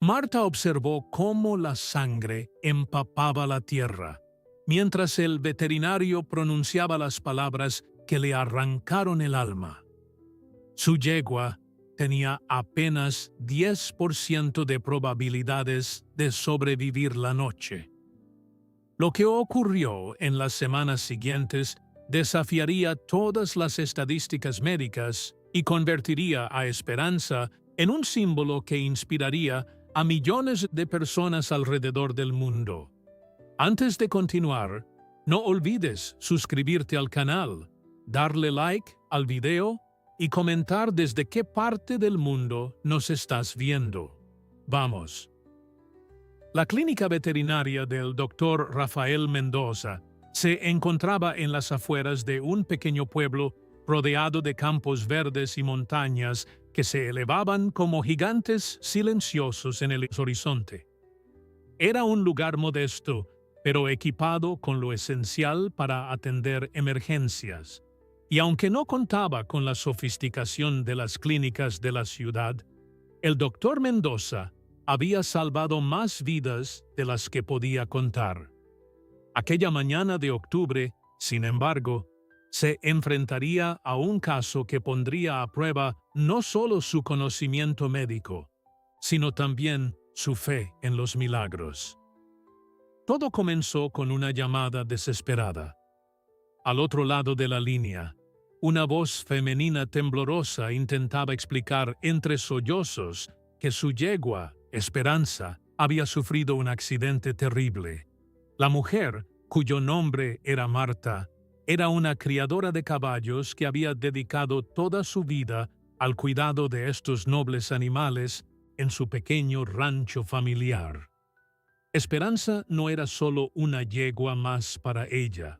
Marta observó cómo la sangre empapaba la tierra, mientras el veterinario pronunciaba las palabras que le arrancaron el alma. Su yegua tenía apenas 10% de probabilidades de sobrevivir la noche. Lo que ocurrió en las semanas siguientes desafiaría todas las estadísticas médicas y convertiría a Esperanza en un símbolo que inspiraría a millones de personas alrededor del mundo. Antes de continuar, no olvides suscribirte al canal, darle like al video y comentar desde qué parte del mundo nos estás viendo. ¡Vamos! La clínica veterinaria del Dr. Rafael Mendoza se encontraba en las afueras de un pequeño pueblo rodeado de campos verdes y montañas que se elevaban como gigantes silenciosos en el horizonte. Era un lugar modesto, pero equipado con lo esencial para atender emergencias. Y aunque no contaba con la sofisticación de las clínicas de la ciudad, el doctor Mendoza había salvado más vidas de las que podía contar. Aquella mañana de octubre, sin embargo, se enfrentaría a un caso que pondría a prueba no solo su conocimiento médico, sino también su fe en los milagros. Todo comenzó con una llamada desesperada. Al otro lado de la línea, una voz femenina temblorosa intentaba explicar entre sollozos que su yegua, Esperanza, había sufrido un accidente terrible. La mujer, cuyo nombre era Marta, era una criadora de caballos que había dedicado toda su vida al cuidado de estos nobles animales en su pequeño rancho familiar. Esperanza no era solo una yegua más para ella,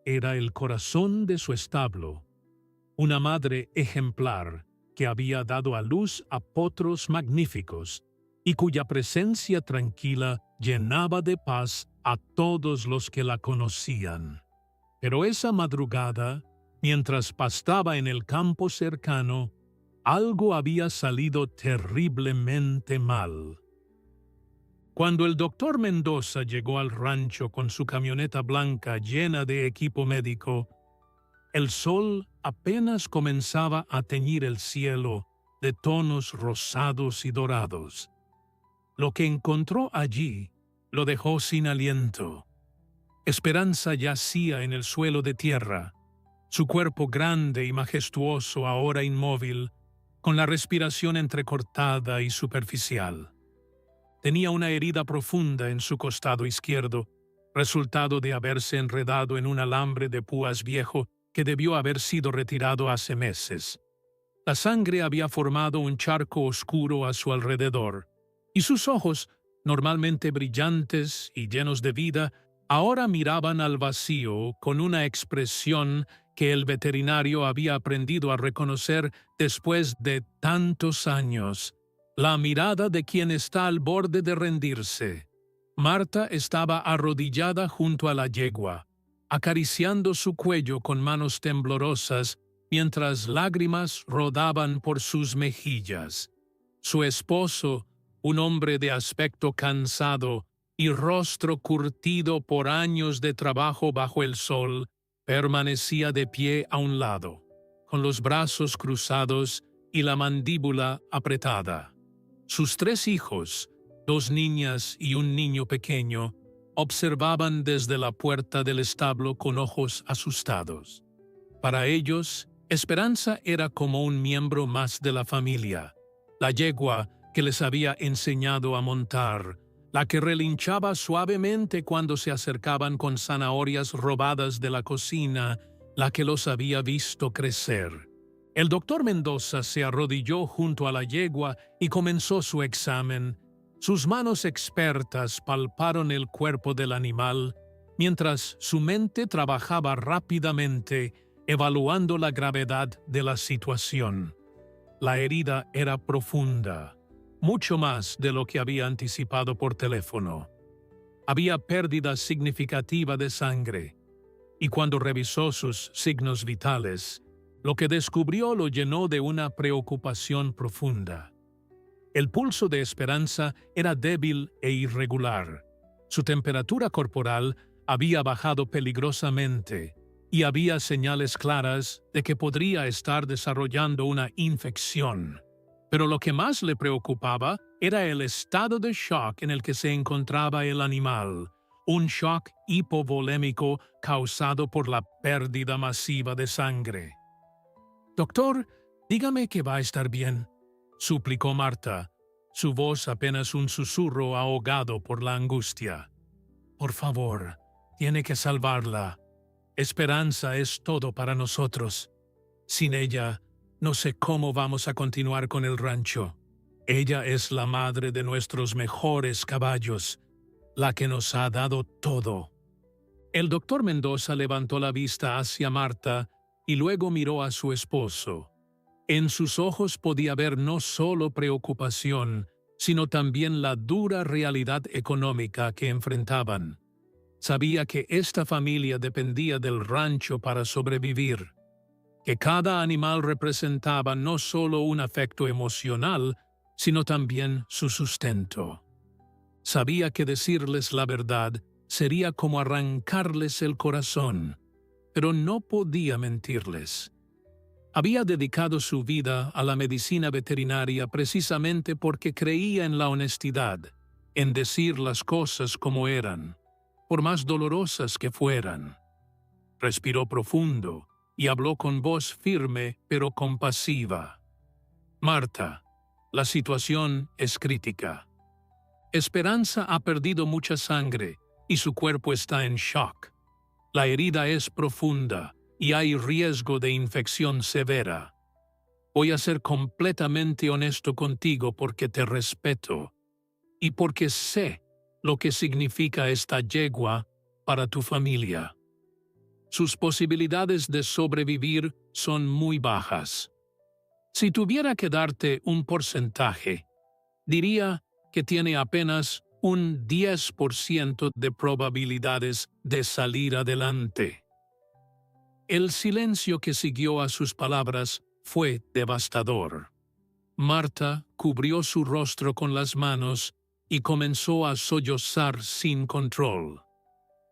era el corazón de su establo, una madre ejemplar que había dado a luz a potros magníficos y cuya presencia tranquila llenaba de paz a todos los que la conocían. Pero esa madrugada, mientras pastaba en el campo cercano, algo había salido terriblemente mal. Cuando el doctor Mendoza llegó al rancho con su camioneta blanca llena de equipo médico, el sol apenas comenzaba a teñir el cielo de tonos rosados y dorados. Lo que encontró allí lo dejó sin aliento. Esperanza yacía en el suelo de tierra, su cuerpo grande y majestuoso ahora inmóvil, con la respiración entrecortada y superficial. Tenía una herida profunda en su costado izquierdo, resultado de haberse enredado en un alambre de púas viejo que debió haber sido retirado hace meses. La sangre había formado un charco oscuro a su alrededor, y sus ojos, normalmente brillantes y llenos de vida, ahora miraban al vacío con una expresión que el veterinario había aprendido a reconocer después de tantos años, la mirada de quien está al borde de rendirse. Marta estaba arrodillada junto a la yegua, acariciando su cuello con manos temblorosas mientras lágrimas rodaban por sus mejillas. Su esposo, un hombre de aspecto cansado y rostro curtido por años de trabajo bajo el sol, permanecía de pie a un lado, con los brazos cruzados y la mandíbula apretada. Sus 3 hijos, 2 niñas y un niño pequeño, observaban desde la puerta del establo con ojos asustados. Para ellos, Esperanza era como un miembro más de la familia, la yegua que les había enseñado a montar, la que relinchaba suavemente cuando se acercaban con zanahorias robadas de la cocina, la que los había visto crecer. El doctor Mendoza se arrodilló junto a la yegua y comenzó su examen. Sus manos expertas palparon el cuerpo del animal, mientras su mente trabajaba rápidamente, evaluando la gravedad de la situación. La herida era profunda, mucho más de lo que había anticipado por teléfono. Había pérdida significativa de sangre, y cuando revisó sus signos vitales, lo que descubrió lo llenó de una preocupación profunda. El pulso de Esperanza era débil e irregular. Su temperatura corporal había bajado peligrosamente y había señales claras de que podría estar desarrollando una infección. Pero lo que más le preocupaba era el estado de shock en el que se encontraba el animal, un shock hipovolémico causado por la pérdida masiva de sangre. «Doctor, dígame que va a estar bien», suplicó Marta, su voz apenas un susurro ahogado por la angustia. «Por favor, tiene que salvarla. Esperanza es todo para nosotros. Sin ella, no sé cómo vamos a continuar con el rancho. Ella es la madre de nuestros mejores caballos, la que nos ha dado todo». El doctor Mendoza levantó la vista hacia Marta y luego miró a su esposo. En sus ojos podía ver no solo preocupación, sino también la dura realidad económica que enfrentaban. Sabía que esta familia dependía del rancho para sobrevivir, que cada animal representaba no solo un afecto emocional, sino también su sustento. Sabía que decirles la verdad sería como arrancarles el corazón, pero no podía mentirles. Había dedicado su vida a la medicina veterinaria precisamente porque creía en la honestidad, en decir las cosas como eran, por más dolorosas que fueran. Respiró profundo y habló con voz firme pero compasiva. «Marta, la situación es crítica. Esperanza ha perdido mucha sangre y su cuerpo está en shock. La herida es profunda y hay riesgo de infección severa. Voy a ser completamente honesto contigo porque te respeto y porque sé lo que significa esta yegua para tu familia. Sus posibilidades de sobrevivir son muy bajas. Si tuviera que darte un porcentaje, diría que tiene apenas un 10% de probabilidades de salir adelante». El silencio que siguió a sus palabras fue devastador. Marta cubrió su rostro con las manos y comenzó a sollozar sin control.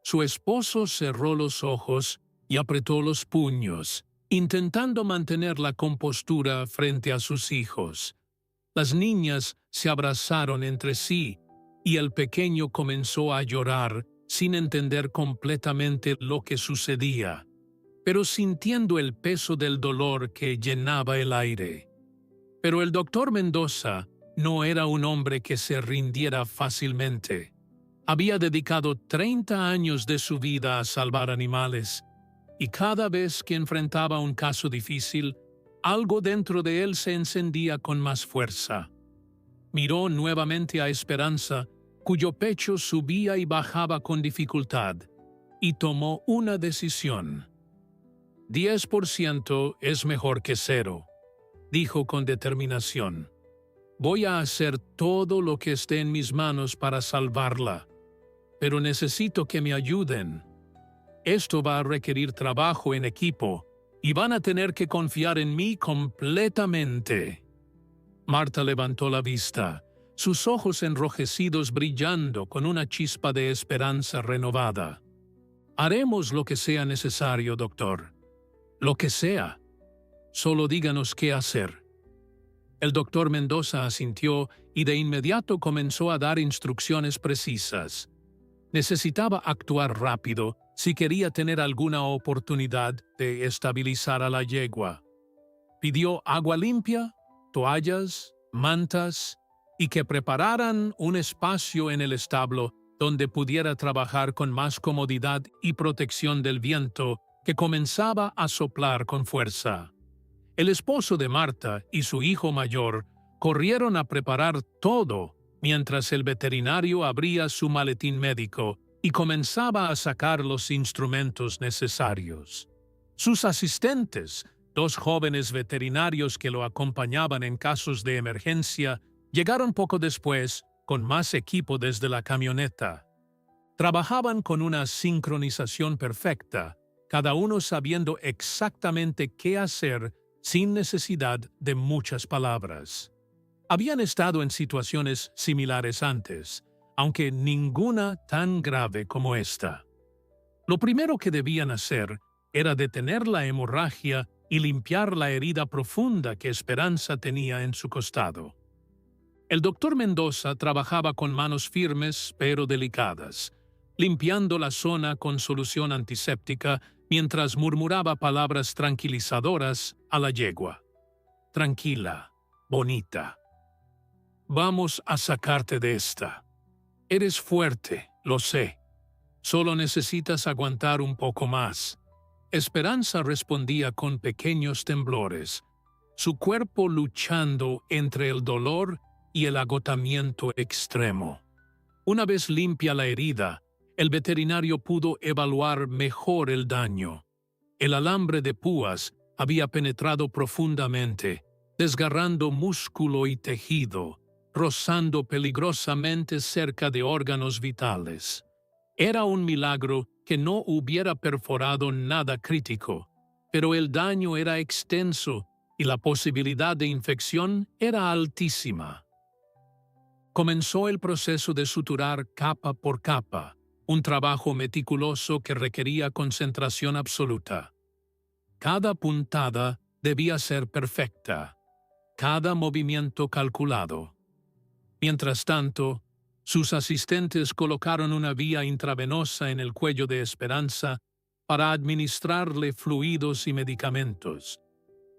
Su esposo cerró los ojos y apretó los puños, intentando mantener la compostura frente a sus hijos. Las niñas se abrazaron entre sí y el pequeño comenzó a llorar sin entender completamente lo que sucedía, pero sintiendo el peso del dolor que llenaba el aire. Pero el doctor Mendoza no era un hombre que se rindiera fácilmente. Había dedicado 30 años de su vida a salvar animales, y cada vez que enfrentaba un caso difícil, algo dentro de él se encendía con más fuerza. Miró nuevamente a Esperanza, cuyo pecho subía y bajaba con dificultad, y tomó una decisión. 10% es mejor que 0, dijo con determinación. Voy a hacer todo lo que esté en mis manos para salvarla, pero necesito que me ayuden. Esto va a requerir trabajo en equipo y van a tener que confiar en mí completamente. Marta levantó la vista, sus ojos enrojecidos brillando con una chispa de esperanza renovada. Haremos lo que sea necesario, doctor. Lo que sea. Solo díganos qué hacer. El doctor Mendoza asintió y de inmediato comenzó a dar instrucciones precisas. Necesitaba actuar rápido si quería tener alguna oportunidad de estabilizar a la yegua. Pidió agua limpia, toallas, mantas y que prepararan un espacio en el establo donde pudiera trabajar con más comodidad y protección del viento que comenzaba a soplar con fuerza. El esposo de Marta y su hijo mayor corrieron a preparar todo mientras el veterinario abría su maletín médico y comenzaba a sacar los instrumentos necesarios. Sus asistentes, 2 jóvenes veterinarios que lo acompañaban en casos de emergencia, llegaron poco después con más equipo desde la camioneta. Trabajaban con una sincronización perfecta, cada uno sabiendo exactamente qué hacer sin necesidad de muchas palabras. Habían estado en situaciones similares antes, aunque ninguna tan grave como esta. Lo primero que debían hacer era detener la hemorragia y limpiar la herida profunda que Esperanza tenía en su costado. El doctor Mendoza trabajaba con manos firmes pero delicadas, limpiando la zona con solución antiséptica mientras murmuraba palabras tranquilizadoras a la yegua. Tranquila, bonita. Vamos a sacarte de esta. Eres fuerte, lo sé. Solo necesitas aguantar un poco más. Esperanza respondía con pequeños temblores, su cuerpo luchando entre el dolor y el agotamiento extremo. Una vez limpia la herida, el veterinario pudo evaluar mejor el daño. El alambre de púas había penetrado profundamente, desgarrando músculo y tejido, rozando peligrosamente cerca de órganos vitales. Era un milagro que no hubiera perforado nada crítico, pero el daño era extenso y la posibilidad de infección era altísima. Comenzó el proceso de suturar capa por capa, un trabajo meticuloso que requería concentración absoluta. Cada puntada debía ser perfecta, cada movimiento calculado. Mientras tanto, sus asistentes colocaron una vía intravenosa en el cuello de Esperanza para administrarle fluidos y medicamentos.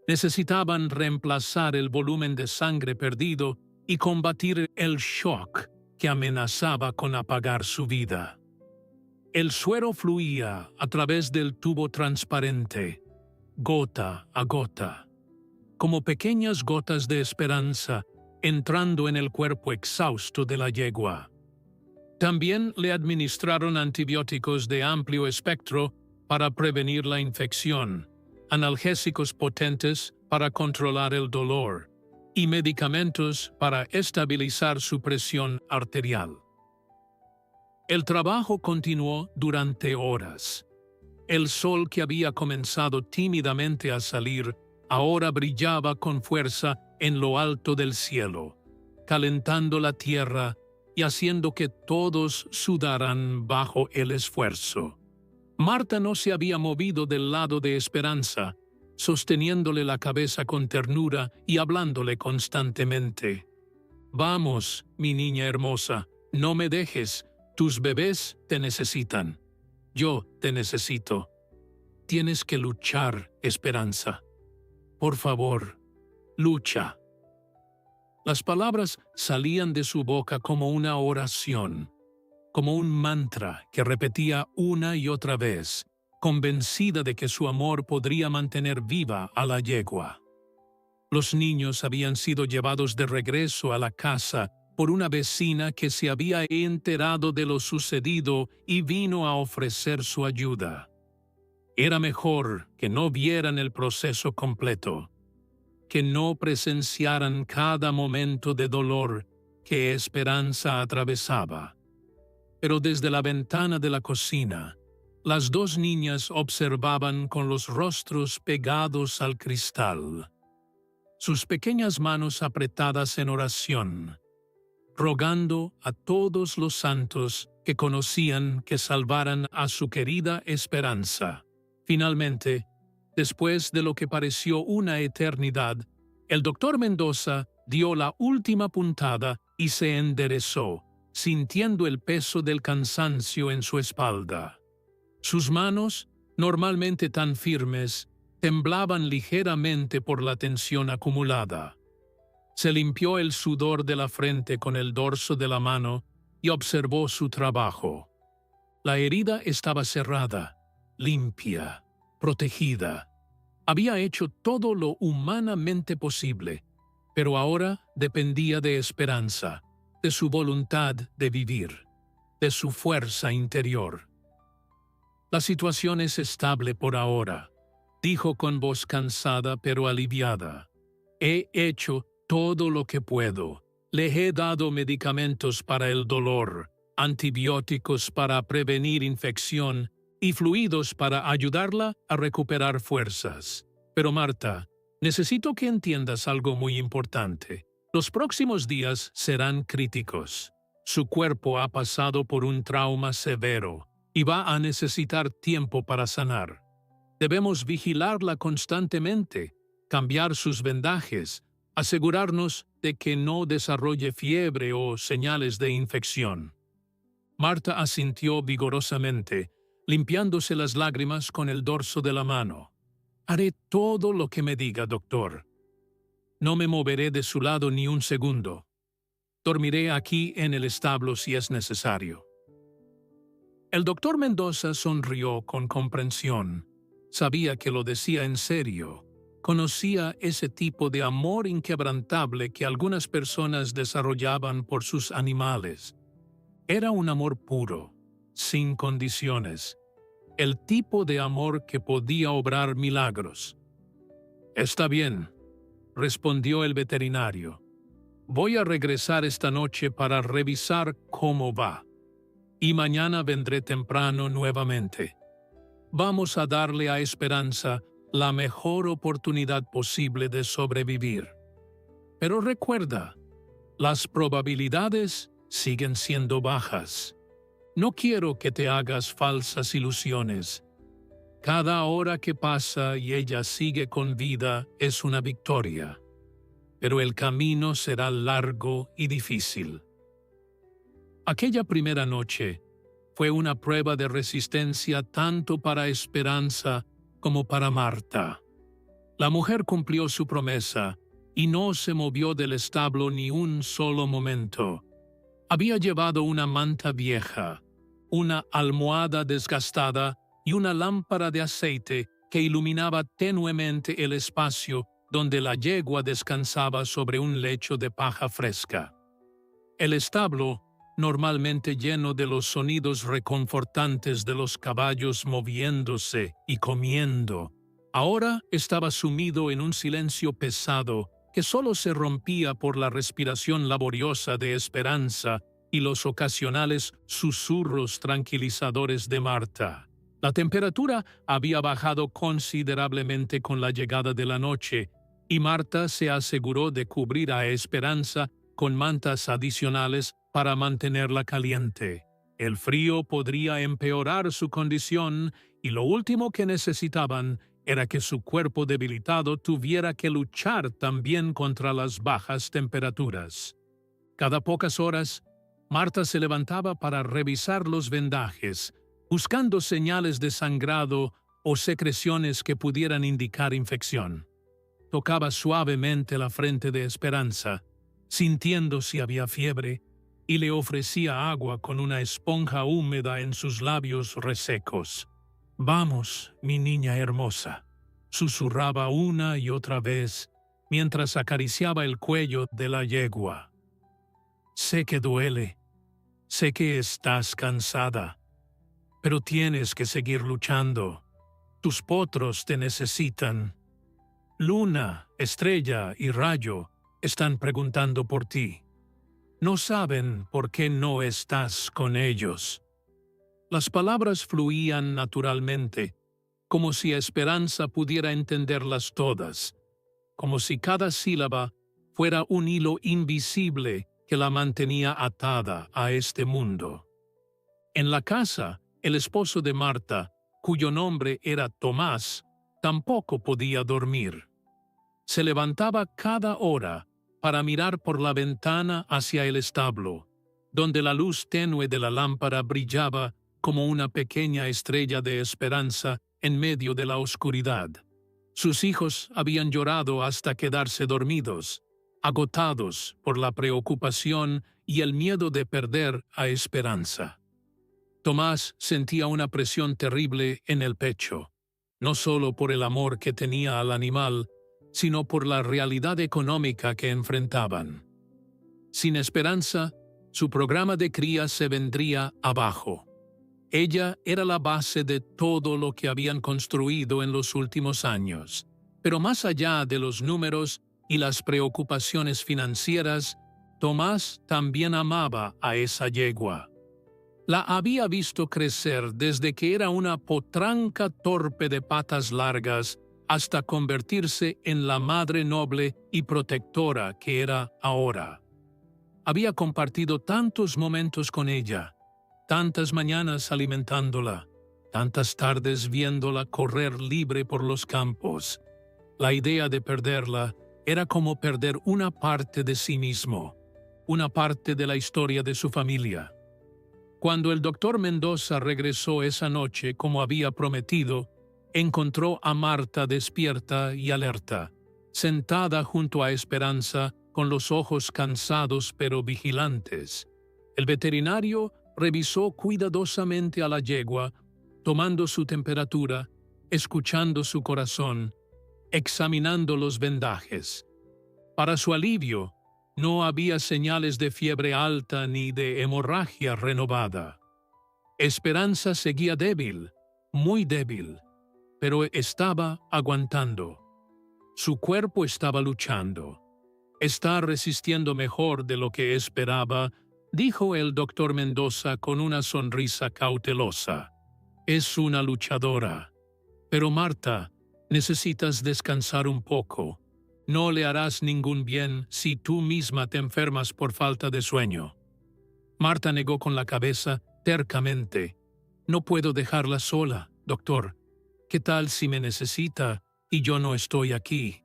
Necesitaban reemplazar el volumen de sangre perdido y combatir el shock que amenazaba con apagar su vida. El suero fluía a través del tubo transparente, gota a gota, como pequeñas gotas de esperanza entrando en el cuerpo exhausto de la yegua. También le administraron antibióticos de amplio espectro para prevenir la infección, analgésicos potentes para controlar el dolor y medicamentos para estabilizar su presión arterial. El trabajo continuó durante horas. El sol que había comenzado tímidamente a salir ahora brillaba con fuerza en lo alto del cielo, calentando la tierra y haciendo que todos sudaran bajo el esfuerzo. Marta no se había movido del lado de Esperanza, sosteniéndole la cabeza con ternura y hablándole constantemente. «Vamos, mi niña hermosa, no me dejes, tus bebés te necesitan. Yo te necesito. Tienes que luchar, Esperanza. Por favor, lucha». Las palabras salían de su boca como una oración, como un mantra que repetía una y otra vez, convencida de que su amor podría mantener viva a la yegua. Los niños habían sido llevados de regreso a la casa por una vecina que se había enterado de lo sucedido y vino a ofrecer su ayuda. Era mejor que no vieran el proceso completo, que no presenciaran cada momento de dolor que Esperanza atravesaba. Pero desde la ventana de la cocina, las dos niñas observaban con los rostros pegados al cristal, sus pequeñas manos apretadas en oración, rogando a todos los santos que conocían que salvaran a su querida Esperanza. Finalmente, después de lo que pareció una eternidad, el doctor Mendoza dio la última puntada y se enderezó, sintiendo el peso del cansancio en su espalda. Sus manos, normalmente tan firmes, temblaban ligeramente por la tensión acumulada. Se limpió el sudor de la frente con el dorso de la mano y observó su trabajo. La herida estaba cerrada, limpia, protegida. Había hecho todo lo humanamente posible, pero ahora dependía de Esperanza, de su voluntad de vivir, de su fuerza interior. «La situación es estable por ahora», dijo con voz cansada pero aliviada. «He hecho todo lo que puedo. Le he dado medicamentos para el dolor, antibióticos para prevenir infección y fluidos para ayudarla a recuperar fuerzas. Pero Marta, necesito que entiendas algo muy importante. Los próximos días serán críticos. Su cuerpo ha pasado por un trauma severo y va a necesitar tiempo para sanar. Debemos vigilarla constantemente, cambiar sus vendajes, asegurarnos de que no desarrolle fiebre o señales de infección. Marta asintió vigorosamente, limpiándose las lágrimas con el dorso de la mano. Haré todo lo que me diga, doctor. No me moveré de su lado ni un segundo. Dormiré aquí en el establo si es necesario. El doctor Mendoza sonrió con comprensión. Sabía que lo decía en serio. Conocía ese tipo de amor inquebrantable que algunas personas desarrollaban por sus animales. Era un amor puro, sin condiciones. El tipo de amor que podía obrar milagros. «Está bien», respondió el veterinario. «Voy a regresar esta noche para revisar cómo va. Y mañana vendré temprano nuevamente. Vamos a darle a Esperanza la mejor oportunidad posible de sobrevivir. Pero recuerda, las probabilidades siguen siendo bajas. No quiero que te hagas falsas ilusiones. Cada hora que pasa y ella sigue con vida es una victoria. Pero el camino será largo y difícil». Aquella primera noche fue una prueba de resistencia tanto para Esperanza como para Marta. La mujer cumplió su promesa y no se movió del establo ni un solo momento. Había llevado una manta vieja, una almohada desgastada y una lámpara de aceite que iluminaba tenuemente el espacio donde la yegua descansaba sobre un lecho de paja fresca. El establo, normalmente lleno de los sonidos reconfortantes de los caballos moviéndose y comiendo, ahora estaba sumido en un silencio pesado que solo se rompía por la respiración laboriosa de Esperanza y los ocasionales susurros tranquilizadores de Marta. La temperatura había bajado considerablemente con la llegada de la noche, y Marta se aseguró de cubrir a Esperanza con mantas adicionales para mantenerla caliente. El frío podría empeorar su condición y lo último que necesitaban era que su cuerpo debilitado tuviera que luchar también contra las bajas temperaturas. Cada pocas horas, Marta se levantaba para revisar los vendajes, buscando señales de sangrado o secreciones que pudieran indicar infección. Tocaba suavemente la frente de Esperanza, sintiendo si había fiebre, y le ofrecía agua con una esponja húmeda en sus labios resecos. «Vamos, mi niña hermosa», susurraba una y otra vez, mientras acariciaba el cuello de la yegua. «Sé que duele, sé que estás cansada, pero tienes que seguir luchando. Tus potros te necesitan. Luna, Estrella y Rayo están preguntando por ti. No saben por qué no estás con ellos». Las palabras fluían naturalmente, como si Esperanza pudiera entenderlas todas, como si cada sílaba fuera un hilo invisible que la mantenía atada a este mundo. En la casa, el esposo de Marta, cuyo nombre era Tomás, tampoco podía dormir. Se levantaba cada hora para mirar por la ventana hacia el establo, donde la luz tenue de la lámpara brillaba como una pequeña estrella de esperanza en medio de la oscuridad. Sus hijos habían llorado hasta quedarse dormidos, agotados por la preocupación y el miedo de perder a Esperanza. Tomás sentía una presión terrible en el pecho, no solo por el amor que tenía al animal, sino por la realidad económica que enfrentaban. Sin Esperanza, su programa de cría se vendría abajo. Ella era la base de todo lo que habían construido en los últimos años. Pero más allá de los números y las preocupaciones financieras, Tomás también amaba a esa yegua. La había visto crecer desde que era una potranca torpe de patas largas hasta convertirse en la madre noble y protectora que era ahora. Había compartido tantos momentos con ella, tantas mañanas alimentándola, tantas tardes viéndola correr libre por los campos. La idea de perderla era como perder una parte de sí mismo, una parte de la historia de su familia. Cuando el doctor Mendoza regresó esa noche como había prometido, encontró a Marta despierta y alerta, sentada junto a Esperanza con los ojos cansados pero vigilantes. El veterinario revisó cuidadosamente a la yegua, tomando su temperatura, escuchando su corazón, examinando los vendajes. Para su alivio, no había señales de fiebre alta ni de hemorragia renovada. Esperanza seguía débil, muy débil, pero estaba aguantando. Su cuerpo estaba luchando. Está resistiendo mejor de lo que esperaba, dijo el doctor Mendoza con una sonrisa cautelosa. Es una luchadora. Pero Marta, necesitas descansar un poco. No le harás ningún bien si tú misma te enfermas por falta de sueño. Marta negó con la cabeza tercamente. No puedo dejarla sola, doctor. ¿Qué tal si me necesita y yo no estoy aquí?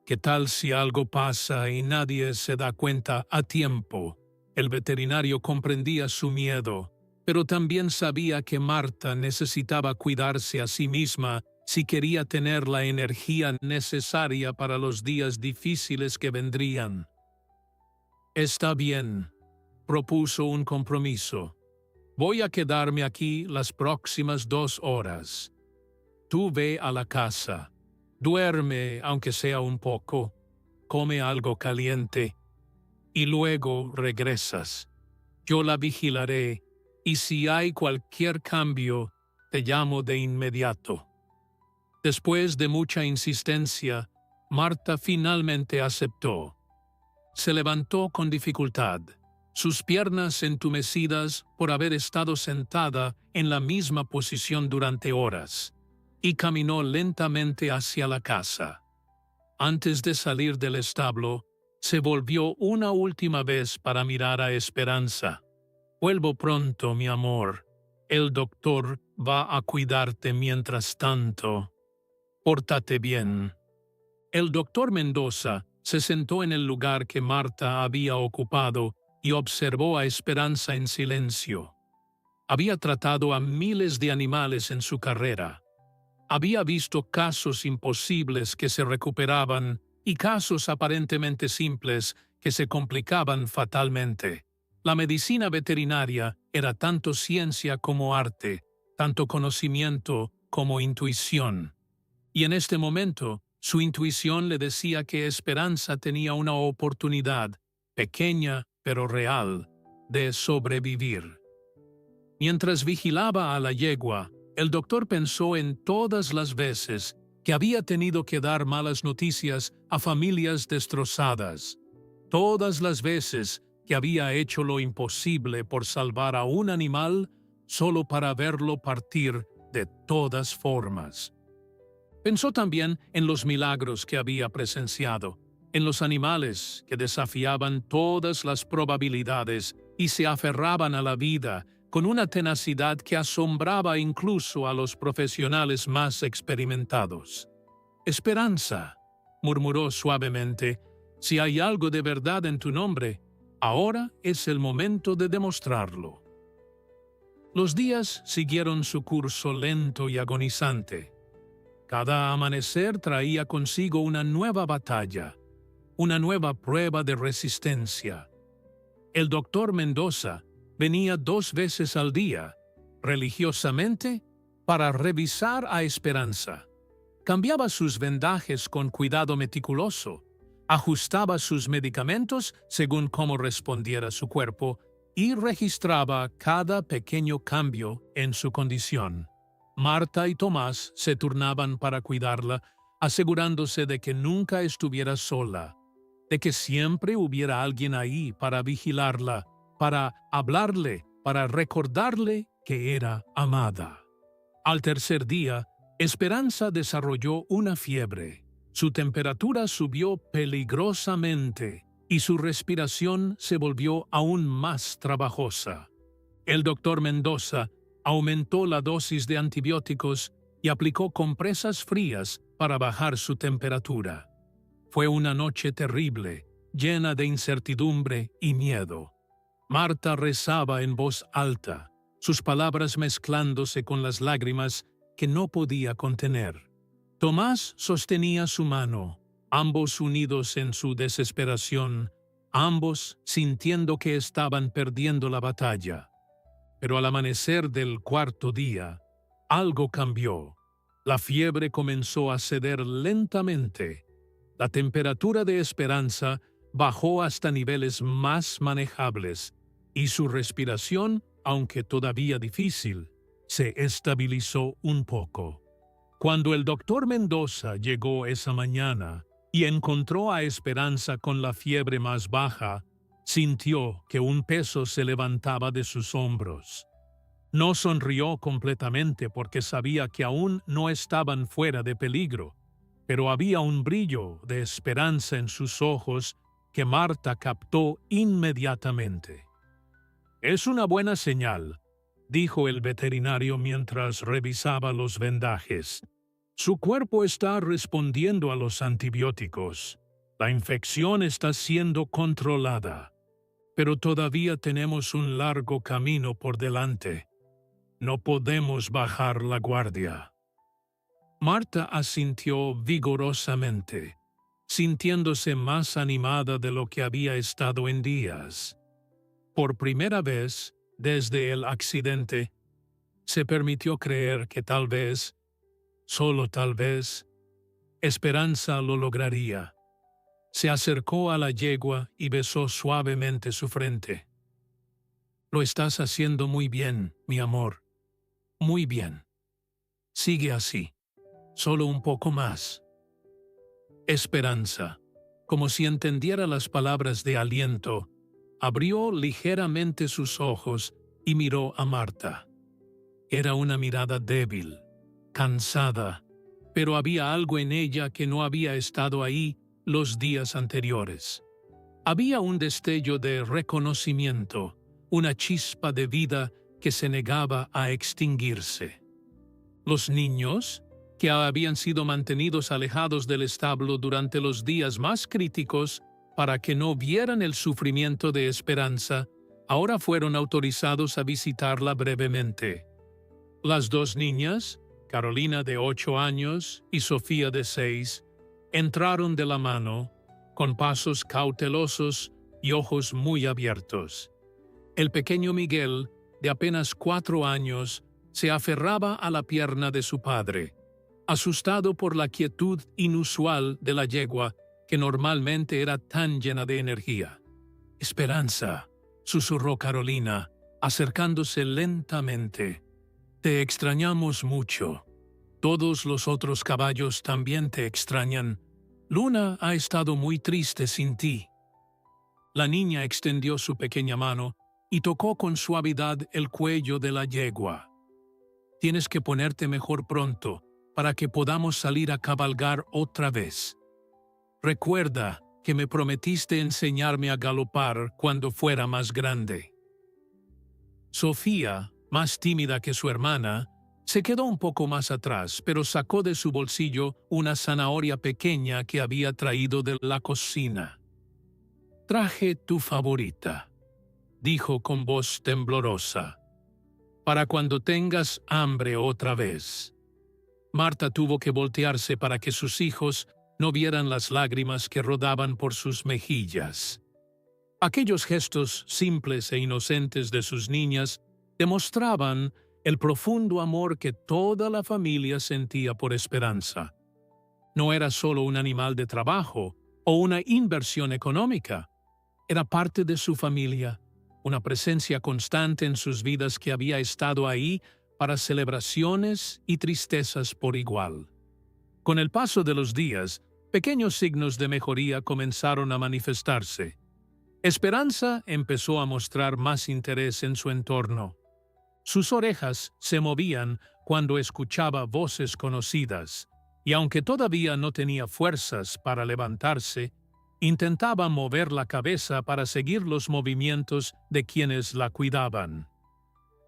¿Qué tal si algo pasa y nadie se da cuenta a tiempo? El veterinario comprendía su miedo, pero también sabía que Marta necesitaba cuidarse a sí misma si quería tener la energía necesaria para los días difíciles que vendrían. Está bien, propuso un compromiso. Voy a quedarme aquí las próximas 2 horas. Tú ve a la casa. Duerme, aunque sea un poco. Come algo caliente. Y luego regresas. Yo la vigilaré, y si hay cualquier cambio, te llamo de inmediato. Después de mucha insistencia, Marta finalmente aceptó. Se levantó con dificultad, sus piernas entumecidas por haber estado sentada en la misma posición durante horas, y caminó lentamente hacia la casa. Antes de salir del establo, se volvió una última vez para mirar a Esperanza. Vuelvo pronto, mi amor. El doctor va a cuidarte mientras tanto. Pórtate bien. El doctor Mendoza se sentó en el lugar que Marta había ocupado y observó a Esperanza en silencio. Había tratado a miles de animales en su carrera. Había visto casos imposibles que se recuperaban y casos aparentemente simples que se complicaban fatalmente. La medicina veterinaria era tanto ciencia como arte, tanto conocimiento como intuición. Y en este momento, su intuición le decía que Esperanza tenía una oportunidad, pequeña pero real, de sobrevivir. Mientras vigilaba a la yegua, el doctor pensó en todas las veces que había tenido que dar malas noticias a familias destrozadas, todas las veces que había hecho lo imposible por salvar a un animal solo para verlo partir de todas formas. Pensó también en los milagros que había presenciado, en los animales que desafiaban todas las probabilidades y se aferraban a la vida con una tenacidad que asombraba incluso a los profesionales más experimentados. Esperanza, murmuró suavemente, si hay algo de verdad en tu nombre, ahora es el momento de demostrarlo. Los días siguieron su curso lento y agonizante. Cada amanecer traía consigo una nueva batalla, una nueva prueba de resistencia. El doctor Mendoza venía 2 veces al día, religiosamente, para revisar a Esperanza. Cambiaba sus vendajes con cuidado meticuloso, ajustaba sus medicamentos según cómo respondiera su cuerpo y registraba cada pequeño cambio en su condición. Marta y Tomás se turnaban para cuidarla, asegurándose de que nunca estuviera sola, de que siempre hubiera alguien ahí para vigilarla, para hablarle, para recordarle que era amada. Al tercer día, Esperanza desarrolló una fiebre. Su temperatura subió peligrosamente y su respiración se volvió aún más trabajosa. El doctor Mendoza aumentó la dosis de antibióticos y aplicó compresas frías para bajar su temperatura. Fue una noche terrible, llena de incertidumbre y miedo. Marta rezaba en voz alta, sus palabras mezclándose con las lágrimas que no podía contener. Tomás sostenía su mano, ambos unidos en su desesperación, ambos sintiendo que estaban perdiendo la batalla. Pero al amanecer del cuarto día, algo cambió. La fiebre comenzó a ceder lentamente. La temperatura de Esperanza bajó hasta niveles más manejables y su respiración, aunque todavía difícil, se estabilizó un poco. Cuando el doctor Mendoza llegó esa mañana y encontró a Esperanza con la fiebre más baja, sintió que un peso se levantaba de sus hombros. No sonrió completamente porque sabía que aún no estaban fuera de peligro, pero había un brillo de esperanza en sus ojos que Marta captó inmediatamente. «Es una buena señal», dijo el veterinario mientras revisaba los vendajes. «Su cuerpo está respondiendo a los antibióticos. La infección está siendo controlada. Pero todavía tenemos un largo camino por delante. No podemos bajar la guardia». Marta asintió vigorosamente, sintiéndose más animada de lo que había estado en días. Por primera vez, desde el accidente, se permitió creer que tal vez, solo tal vez, Esperanza lo lograría. Se acercó a la yegua y besó suavemente su frente. «Lo estás haciendo muy bien, mi amor. Muy bien. Sigue así. Solo un poco más». Esperanza, como si entendiera las palabras de aliento, abrió ligeramente sus ojos y miró a Marta. Era una mirada débil, cansada, pero había algo en ella que no había estado ahí los días anteriores. Había un destello de reconocimiento, una chispa de vida que se negaba a extinguirse. Los niños, que habían sido mantenidos alejados del establo durante los días más críticos para que no vieran el sufrimiento de Esperanza, ahora fueron autorizados a visitarla brevemente. Las dos niñas, Carolina de 8 años y Sofía de 6, entraron de la mano, con pasos cautelosos y ojos muy abiertos. El pequeño Miguel, de apenas 4 años, se aferraba a la pierna de su padre, asustado por la quietud inusual de la yegua que normalmente era tan llena de energía. «Esperanza», susurró Carolina, acercándose lentamente. «Te extrañamos mucho. Todos los otros caballos también te extrañan. Luna ha estado muy triste sin ti». La niña extendió su pequeña mano y tocó con suavidad el cuello de la yegua. «Tienes que ponerte mejor pronto para que podamos salir a cabalgar otra vez. Recuerda que me prometiste enseñarme a galopar cuando fuera más grande». Sofía, más tímida que su hermana, se quedó un poco más atrás, pero sacó de su bolsillo una zanahoria pequeña que había traído de la cocina. «Traje tu favorita», dijo con voz temblorosa, «para cuando tengas hambre otra vez». Marta tuvo que voltearse para que sus hijos no vieran las lágrimas que rodaban por sus mejillas. Aquellos gestos simples e inocentes de sus niñas demostraban el profundo amor que toda la familia sentía por Esperanza. No era solo un animal de trabajo o una inversión económica. Era parte de su familia, una presencia constante en sus vidas que había estado ahí para celebraciones y tristezas por igual. Con el paso de los días, pequeños signos de mejoría comenzaron a manifestarse. Esperanza empezó a mostrar más interés en su entorno. Sus orejas se movían cuando escuchaba voces conocidas, y aunque todavía no tenía fuerzas para levantarse, intentaba mover la cabeza para seguir los movimientos de quienes la cuidaban.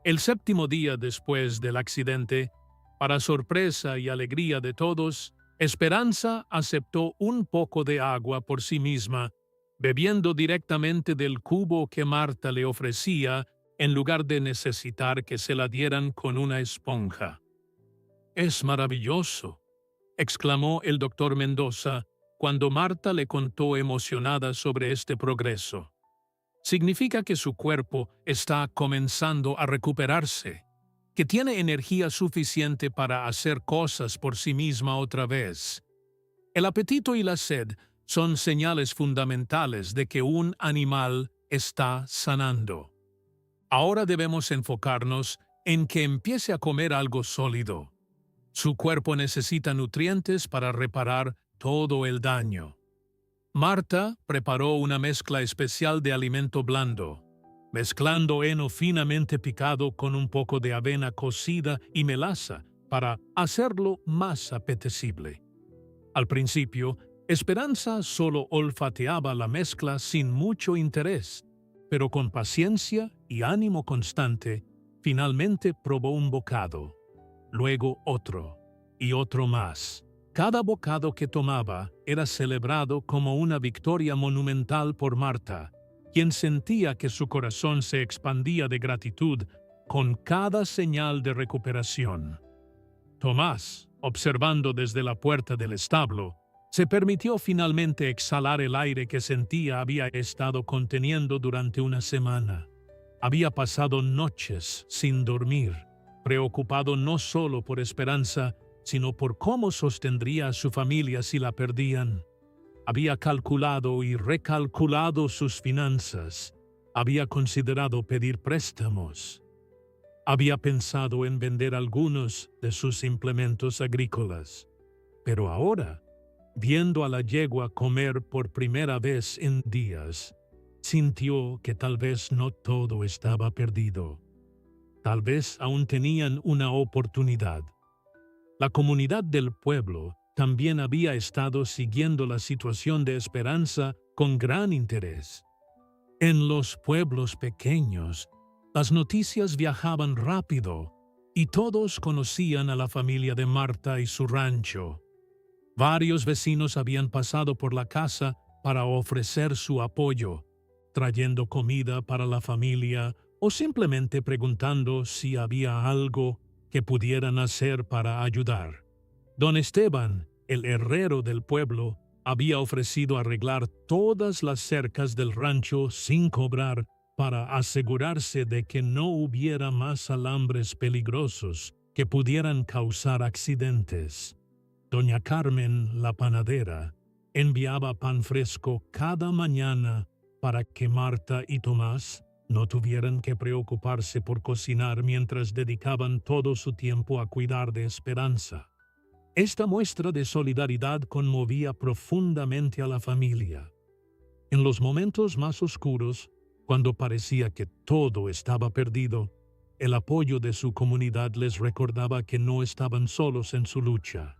El séptimo día después del accidente, para sorpresa y alegría de todos, Esperanza aceptó un poco de agua por sí misma, bebiendo directamente del cubo que Marta le ofrecía en lugar de necesitar que se la dieran con una esponja. «Es maravilloso», exclamó el doctor Mendoza cuando Marta le contó emocionada sobre este progreso. «Significa que su cuerpo está comenzando a recuperarse, que tiene energía suficiente para hacer cosas por sí misma otra vez. El apetito y la sed son señales fundamentales de que un animal está sanando. Ahora debemos enfocarnos en que empiece a comer algo sólido. Su cuerpo necesita nutrientes para reparar todo el daño». Marta preparó una mezcla especial de alimento blando, mezclando heno finamente picado con un poco de avena cocida y melaza para hacerlo más apetecible. Al principio, Esperanza solo olfateaba la mezcla sin mucho interés, pero con paciencia y ánimo constante, finalmente probó un bocado, luego otro y otro más. Cada bocado que tomaba era celebrado como una victoria monumental por Marta, quien sentía que su corazón se expandía de gratitud con cada señal de recuperación. Tomás, observando desde la puerta del establo, se permitió finalmente exhalar el aire que sentía había estado conteniendo durante una semana. Había pasado noches sin dormir, preocupado no solo por Esperanza, sino por cómo sostendría a su familia si la perdían. Había calculado y recalculado sus finanzas. Había considerado pedir préstamos. Había pensado en vender algunos de sus implementos agrícolas. Pero ahora, viendo a la yegua comer por primera vez en días, sintió que tal vez no todo estaba perdido. Tal vez aún tenían una oportunidad. La comunidad del pueblo también había estado siguiendo la situación de Esperanza con gran interés. En los pueblos pequeños, las noticias viajaban rápido y todos conocían a la familia de Marta y su rancho. Varios vecinos habían pasado por la casa para ofrecer su apoyo, trayendo comida para la familia o simplemente preguntando si había algo que pudieran hacer para ayudar. Don Esteban, el herrero del pueblo, había ofrecido arreglar todas las cercas del rancho sin cobrar para asegurarse de que no hubiera más alambres peligrosos que pudieran causar accidentes. Doña Carmen, la panadera, enviaba pan fresco cada mañana para que Marta y Tomás no tuvieran que preocuparse por cocinar mientras dedicaban todo su tiempo a cuidar de Esperanza. Esta muestra de solidaridad conmovía profundamente a la familia. En los momentos más oscuros, cuando parecía que todo estaba perdido, el apoyo de su comunidad les recordaba que no estaban solos en su lucha.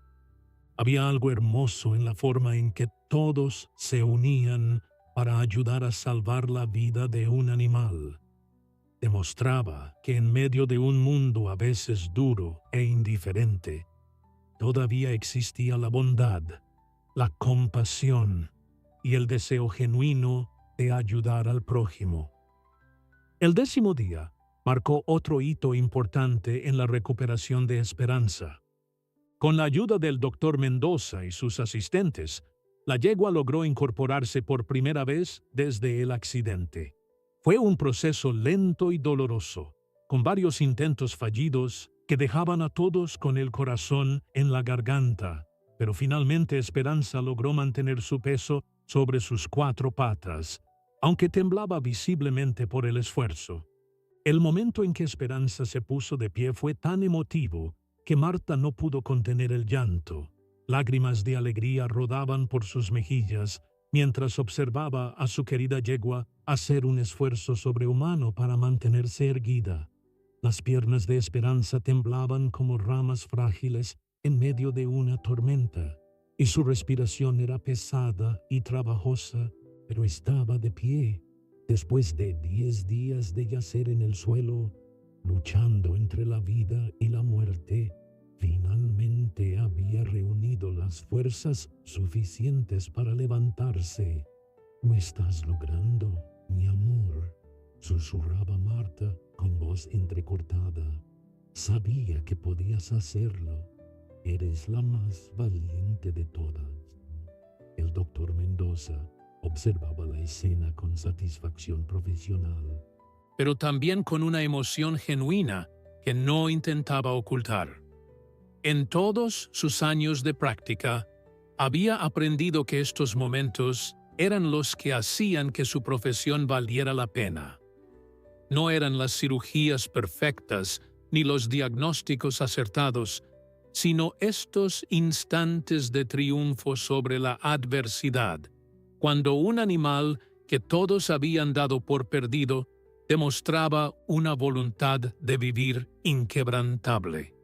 Había algo hermoso en la forma en que todos se unían para ayudar a salvar la vida de un animal. Demostraba que en medio de un mundo a veces duro e indiferente, todavía existía la bondad, la compasión y el deseo genuino de ayudar al prójimo. El 10º día marcó otro hito importante en la recuperación de Esperanza. Con la ayuda del doctor Mendoza y sus asistentes, la yegua logró incorporarse por primera vez desde el accidente. Fue un proceso lento y doloroso, con varios intentos fallidos que dejaban a todos con el corazón en la garganta, pero finalmente Esperanza logró mantener su peso sobre sus 4 patas, aunque temblaba visiblemente por el esfuerzo. El momento en que Esperanza se puso de pie fue tan emotivo que Marta no pudo contener el llanto. Lágrimas de alegría rodaban por sus mejillas mientras observaba a su querida yegua hacer un esfuerzo sobrehumano para mantenerse erguida. Las piernas de Esperanza temblaban como ramas frágiles en medio de una tormenta, y su respiración era pesada y trabajosa, pero estaba de pie. Después de 10 días de yacer en el suelo, luchando entre la vida y la muerte, finalmente había reunido las fuerzas suficientes para levantarse. «Lo estás logrando, mi amor», susurraba Marta con voz entrecortada. «Sabía que podías hacerlo. Eres la más valiente de todas». El doctor Mendoza observaba la escena con satisfacción profesional, pero también con una emoción genuina que no intentaba ocultar. En todos sus años de práctica, había aprendido que estos momentos eran los que hacían que su profesión valiera la pena. No eran las cirugías perfectas ni los diagnósticos acertados, sino estos instantes de triunfo sobre la adversidad, cuando un animal que todos habían dado por perdido demostraba una voluntad de vivir inquebrantable.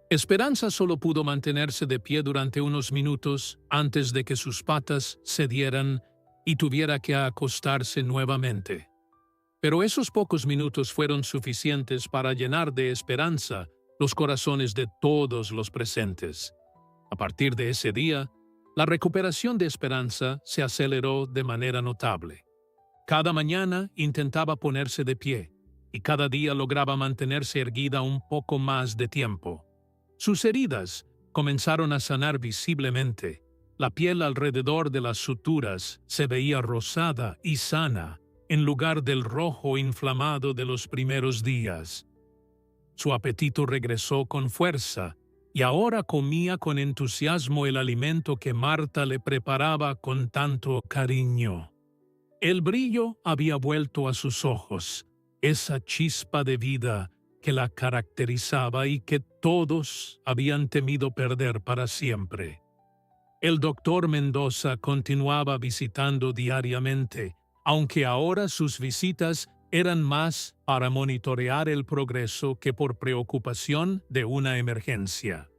Esperanza solo pudo mantenerse de pie durante unos minutos antes de que sus patas cedieran y tuviera que acostarse nuevamente. Pero esos pocos minutos fueron suficientes para llenar de esperanza los corazones de todos los presentes. A partir de ese día, la recuperación de Esperanza se aceleró de manera notable. Cada mañana intentaba ponerse de pie y cada día lograba mantenerse erguida un poco más de tiempo. Sus heridas comenzaron a sanar visiblemente. La piel alrededor de las suturas se veía rosada y sana, en lugar del rojo inflamado de los primeros días. Su apetito regresó con fuerza y ahora comía con entusiasmo el alimento que Marta le preparaba con tanto cariño. El brillo había vuelto a sus ojos, esa chispa de vida que la caracterizaba y que todos habían temido perder para siempre. El doctor Mendoza continuaba visitando diariamente, aunque ahora sus visitas eran más para monitorear el progreso que por preocupación de una emergencia.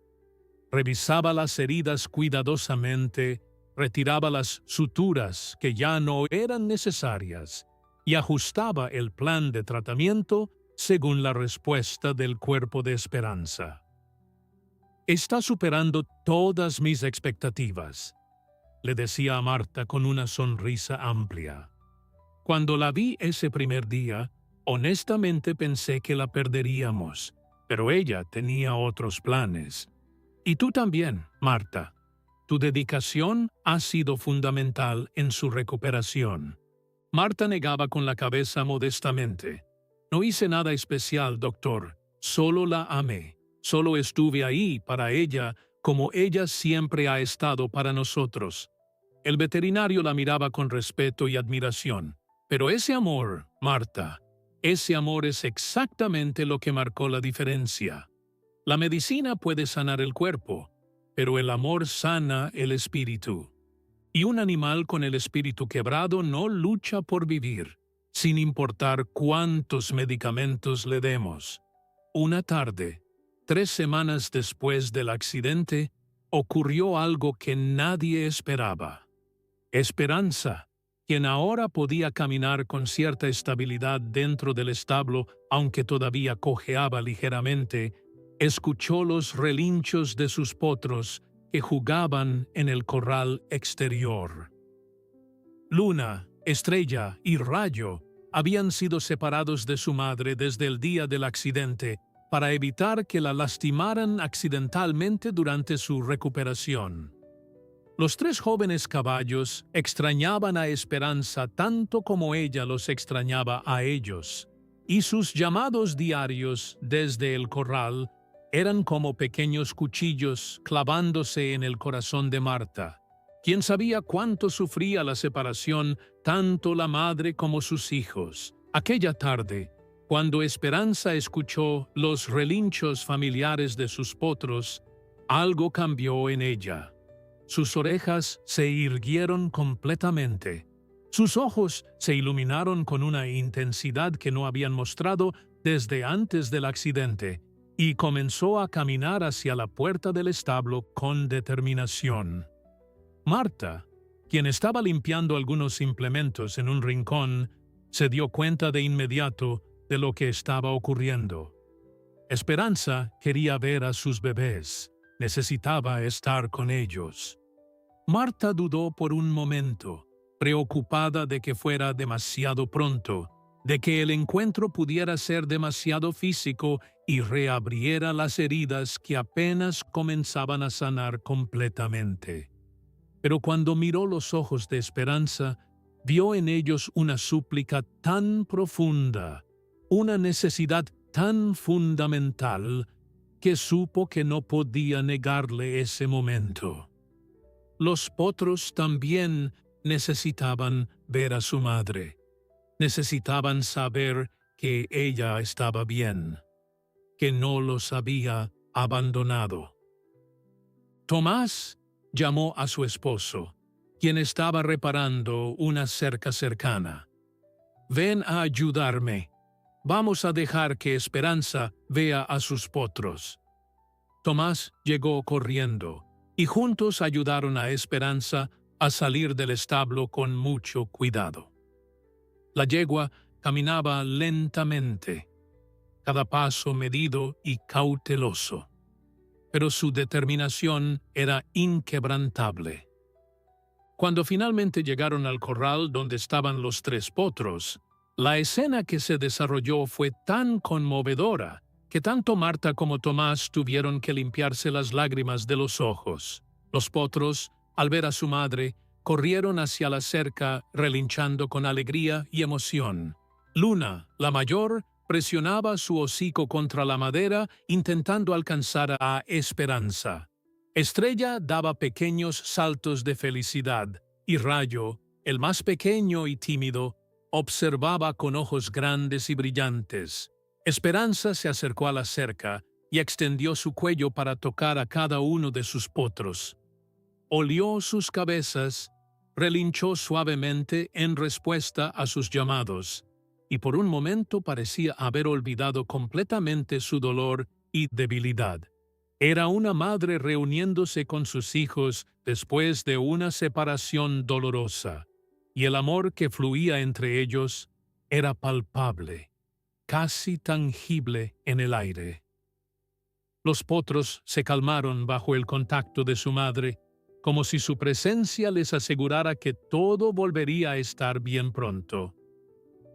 Revisaba las heridas cuidadosamente, retiraba las suturas que ya no eran necesarias y ajustaba el plan de tratamiento según la respuesta del cuerpo de Esperanza. «Está superando todas mis expectativas», le decía a Marta con una sonrisa amplia. «Cuando la vi ese primer día, honestamente pensé que la perderíamos, pero ella tenía otros planes. Y tú también, Marta. Tu dedicación ha sido fundamental en su recuperación». Marta negaba con la cabeza modestamente. «No hice nada especial, doctor. Solo la amé. Solo estuve ahí para ella como ella siempre ha estado para nosotros». El veterinario la miraba con respeto y admiración. «Pero ese amor, Marta, ese amor es exactamente lo que marcó la diferencia. La medicina puede sanar el cuerpo, pero el amor sana el espíritu. Y un animal con el espíritu quebrado no lucha por vivir, sin importar cuántos medicamentos le demos». Una tarde, 3 semanas después del accidente, ocurrió algo que nadie esperaba. Esperanza, quien ahora podía caminar con cierta estabilidad dentro del establo, aunque todavía cojeaba ligeramente, escuchó los relinchos de sus potros que jugaban en el corral exterior. Luna, Estrella y Rayo habían sido separados de su madre desde el día del accidente para evitar que la lastimaran accidentalmente durante su recuperación. Los 3 jóvenes caballos extrañaban a Esperanza tanto como ella los extrañaba a ellos, y sus llamados diarios desde el corral eran como pequeños cuchillos clavándose en el corazón de Marta, quien sabía cuánto sufría la separación tanto la madre como sus hijos. Aquella tarde, cuando Esperanza escuchó los relinchos familiares de sus potros, algo cambió en ella. Sus orejas se irguieron completamente. Sus ojos se iluminaron con una intensidad que no habían mostrado desde antes del accidente y comenzó a caminar hacia la puerta del establo con determinación. Marta, quien estaba limpiando algunos implementos en un rincón, se dio cuenta de inmediato de lo que estaba ocurriendo. Esperanza quería ver a sus bebés, necesitaba estar con ellos. Marta dudó por un momento, preocupada de que fuera demasiado pronto, de que el encuentro pudiera ser demasiado físico y reabriera las heridas que apenas comenzaban a sanar completamente. Pero cuando miró los ojos de Esperanza, vio en ellos una súplica tan profunda, una necesidad tan fundamental, que supo que no podía negarle ese momento. Los potros también necesitaban ver a su madre. Necesitaban saber que ella estaba bien, que no los había abandonado. Tomás llamó a su esposo, quien estaba reparando una cerca cercana. «Ven a ayudarme. Vamos a dejar que Esperanza vea a sus potros». Tomás llegó corriendo, y juntos ayudaron a Esperanza a salir del establo con mucho cuidado. La yegua caminaba lentamente, cada paso medido y cauteloso, pero su determinación era inquebrantable. Cuando finalmente llegaron al corral donde estaban los 3 potros, la escena que se desarrolló fue tan conmovedora que tanto Marta como Tomás tuvieron que limpiarse las lágrimas de los ojos. Los potros, al ver a su madre, corrieron hacia la cerca relinchando con alegría y emoción. Luna, la mayor, presionaba su hocico contra la madera intentando alcanzar a Esperanza. Estrella daba pequeños saltos de felicidad y Rayo, el más pequeño y tímido, observaba con ojos grandes y brillantes. Esperanza se acercó a la cerca y extendió su cuello para tocar a cada uno de sus potros. Olió sus cabezas, relinchó suavemente en respuesta a sus llamados, y por un momento parecía haber olvidado completamente su dolor y debilidad. Era una madre reuniéndose con sus hijos después de una separación dolorosa, y el amor que fluía entre ellos era palpable, casi tangible en el aire. Los potros se calmaron bajo el contacto de su madre, como si su presencia les asegurara que todo volvería a estar bien pronto.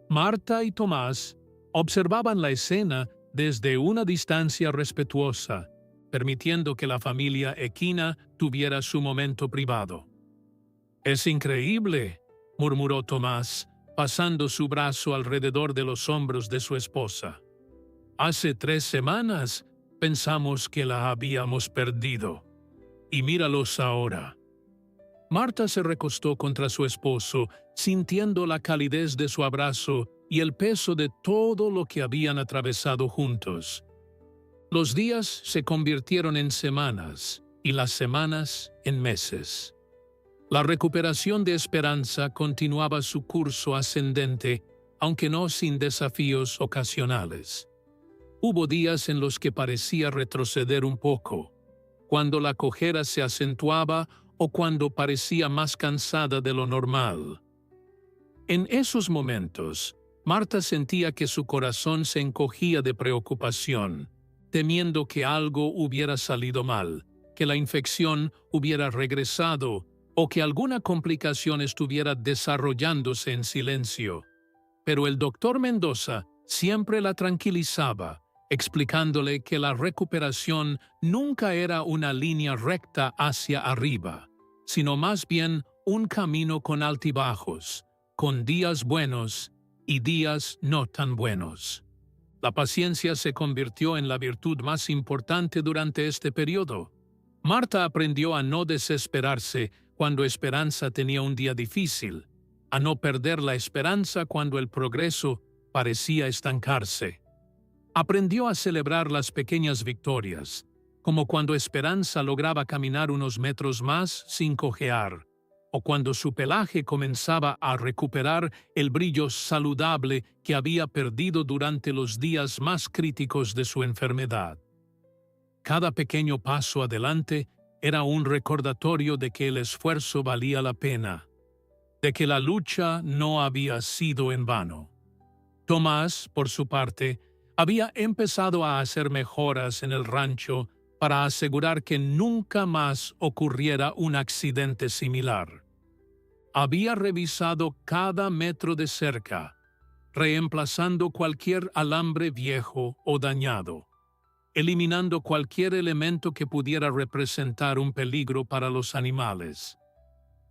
Marta y Tomás observaban la escena desde una distancia respetuosa, permitiendo que la familia equina tuviera su momento privado. «Es increíble», murmuró Tomás, pasando su brazo alrededor de los hombros de su esposa. «Hace 3 semanas pensamos que la habíamos perdido. Y míralos ahora». Marta se recostó contra su esposo, sintiendo la calidez de su abrazo y el peso de todo lo que habían atravesado juntos. Los días se convirtieron en semanas y las semanas en meses. La recuperación de Esperanza continuaba su curso ascendente, aunque no sin desafíos ocasionales. Hubo días en los que parecía retroceder un poco, cuando la cojera se acentuaba o cuando parecía más cansada de lo normal. En esos momentos, Marta sentía que su corazón se encogía de preocupación, temiendo que algo hubiera salido mal, que la infección hubiera regresado o que alguna complicación estuviera desarrollándose en silencio. Pero el doctor Mendoza siempre la tranquilizaba, explicándole que la recuperación nunca era una línea recta hacia arriba, sino más bien un camino con altibajos, con días buenos y días no tan buenos. La paciencia se convirtió en la virtud más importante durante este periodo. Marta aprendió a no desesperarse cuando Esperanza tenía un día difícil, a no perder la esperanza cuando el progreso parecía estancarse. Aprendió a celebrar las pequeñas victorias, como cuando Esperanza lograba caminar unos metros más sin cojear, o cuando su pelaje comenzaba a recuperar el brillo saludable que había perdido durante los días más críticos de su enfermedad. Cada pequeño paso adelante era un recordatorio de que el esfuerzo valía la pena, de que la lucha no había sido en vano. Tomás, por su parte, había empezado a hacer mejoras en el rancho para asegurar que nunca más ocurriera un accidente similar. Había revisado cada metro de cerca, reemplazando cualquier alambre viejo o dañado, eliminando cualquier elemento que pudiera representar un peligro para los animales.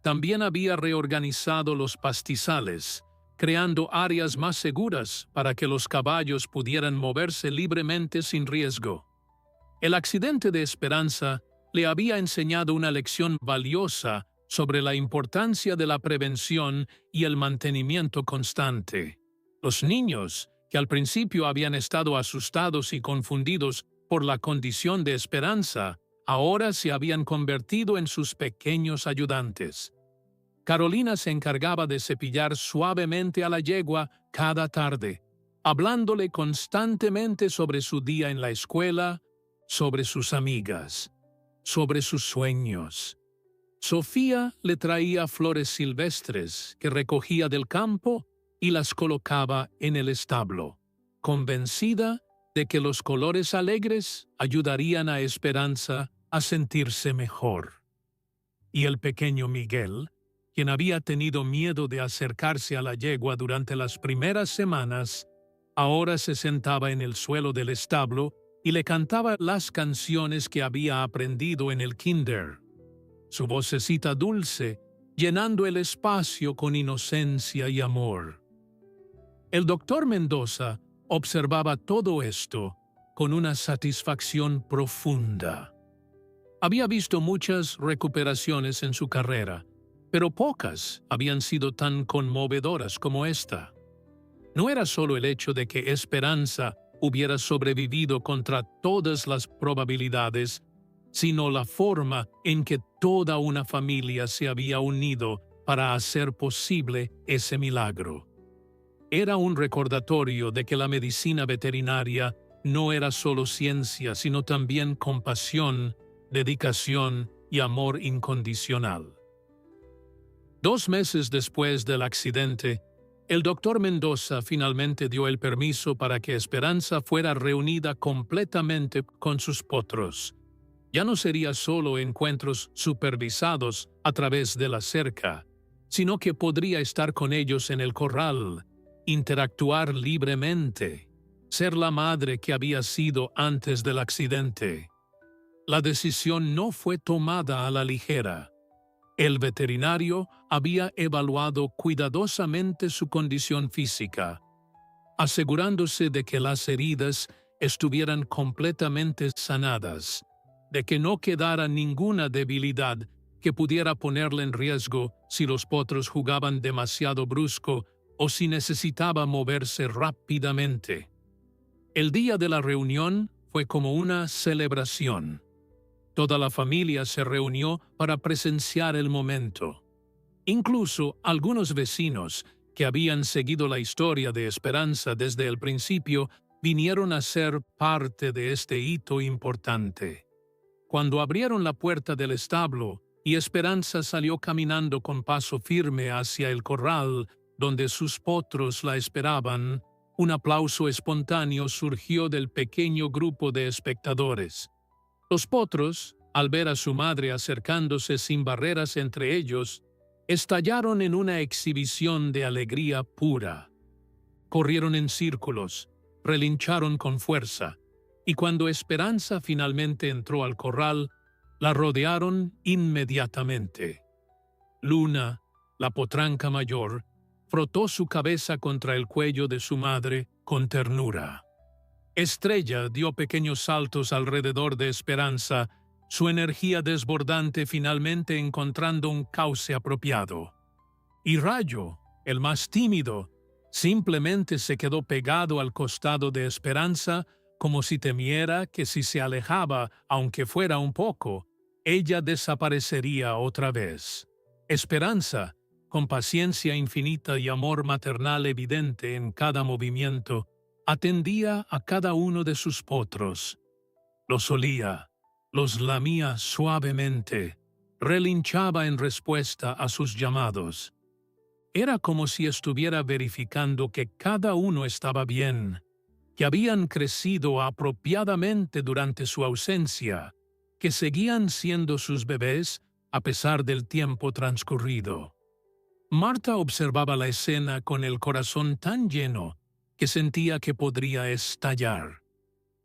También había reorganizado los pastizales, creando áreas más seguras para que los caballos pudieran moverse libremente sin riesgo. El accidente de Esperanza le había enseñado una lección valiosa sobre la importancia de la prevención y el mantenimiento constante. Los niños, que al principio habían estado asustados y confundidos por la condición de Esperanza, ahora se habían convertido en sus pequeños ayudantes. Carolina se encargaba de cepillar suavemente a la yegua cada tarde, hablándole constantemente sobre su día en la escuela, sobre sus amigas, sobre sus sueños. Sofía le traía flores silvestres que recogía del campo y las colocaba en el establo, convencida de que los colores alegres ayudarían a Esperanza a sentirse mejor. Y el pequeño Miguel, quien había tenido miedo de acercarse a la yegua durante las primeras semanas, ahora se sentaba en el suelo del establo y le cantaba las canciones que había aprendido en el kinder. Su vocecita dulce, llenando el espacio con inocencia y amor. El doctor Mendoza observaba todo esto con una satisfacción profunda. Había visto muchas recuperaciones en su carrera, pero pocas habían sido tan conmovedoras como esta. No era solo el hecho de que Esperanza hubiera sobrevivido contra todas las probabilidades, sino la forma en que toda una familia se había unido para hacer posible ese milagro. Era un recordatorio de que la medicina veterinaria no era solo ciencia, sino también compasión, dedicación y amor incondicional. 2 meses después del accidente, el doctor Mendoza finalmente dio el permiso para que Esperanza fuera reunida completamente con sus potros. Ya no sería solo encuentros supervisados a través de la cerca, sino que podría estar con ellos en el corral, interactuar libremente, ser la madre que había sido antes del accidente. La decisión no fue tomada a la ligera. El veterinario había evaluado cuidadosamente su condición física, asegurándose de que las heridas estuvieran completamente sanadas, de que no quedara ninguna debilidad que pudiera ponerle en riesgo si los potros jugaban demasiado brusco o si necesitaba moverse rápidamente. El día de la reunión fue como una celebración. Toda la familia se reunió para presenciar el momento. Incluso algunos vecinos que habían seguido la historia de Esperanza desde el principio vinieron a ser parte de este hito importante. Cuando abrieron la puerta del establo y Esperanza salió caminando con paso firme hacia el corral donde sus potros la esperaban, un aplauso espontáneo surgió del pequeño grupo de espectadores. Los potros, al ver a su madre acercándose sin barreras entre ellos, estallaron en una exhibición de alegría pura. Corrieron en círculos, relincharon con fuerza, y cuando Esperanza finalmente entró al corral, la rodearon inmediatamente. Luna, la potranca mayor, frotó su cabeza contra el cuello de su madre con ternura. Estrella dio pequeños saltos alrededor de Esperanza, su energía desbordante finalmente encontrando un cauce apropiado. Y Rayo, el más tímido, simplemente se quedó pegado al costado de Esperanza como si temiera que si se alejaba, aunque fuera un poco, ella desaparecería otra vez. Esperanza, con paciencia infinita y amor maternal evidente en cada movimiento, atendía a cada uno de sus potros. Los olía, los lamía suavemente, relinchaba en respuesta a sus llamados. Era como si estuviera verificando que cada uno estaba bien, que habían crecido apropiadamente durante su ausencia, que seguían siendo sus bebés a pesar del tiempo transcurrido. Marta observaba la escena con el corazón tan lleno que sentía que podría estallar.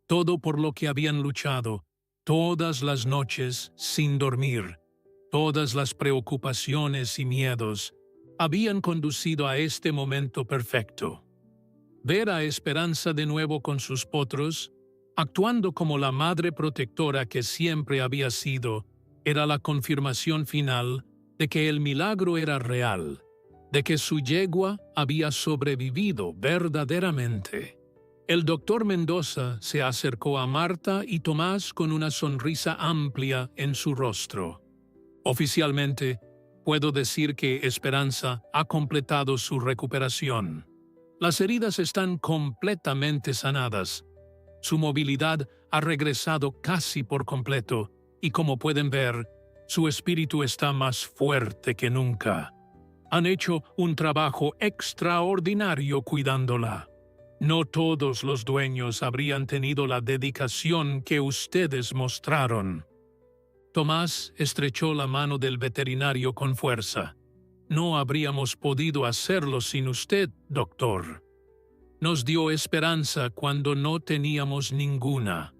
Todo por lo que habían luchado, todas las noches sin dormir, todas las preocupaciones y miedos, habían conducido a este momento perfecto. Ver a Esperanza de nuevo con sus potros, actuando como la madre protectora que siempre había sido, era la confirmación final de que el milagro era real, de que su yegua había sobrevivido verdaderamente. El doctor Mendoza se acercó a Marta y Tomás con una sonrisa amplia en su rostro. Oficialmente, puedo decir que Esperanza ha completado su recuperación. Las heridas están completamente sanadas. Su movilidad ha regresado casi por completo y, como pueden ver, su espíritu está más fuerte que nunca. Han hecho un trabajo extraordinario cuidándola. No todos los dueños habrían tenido la dedicación que ustedes mostraron. Tomás estrechó la mano del veterinario con fuerza. No habríamos podido hacerlo sin usted, doctor. Nos dio esperanza cuando no teníamos ninguna.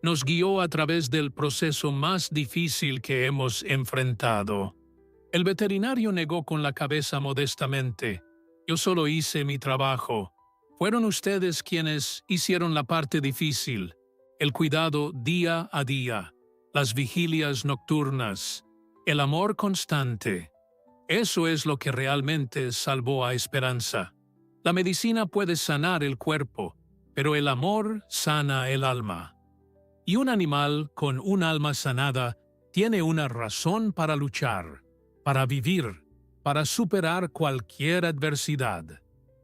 Nos guió a través del proceso más difícil que hemos enfrentado. El veterinario negó con la cabeza modestamente. Yo solo hice mi trabajo. Fueron ustedes quienes hicieron la parte difícil, el cuidado día a día, las vigilias nocturnas, el amor constante. Eso es lo que realmente salvó a Esperanza. La medicina puede sanar el cuerpo, pero el amor sana el alma. Y un animal con un alma sanada tiene una razón para luchar, para vivir, para superar cualquier adversidad.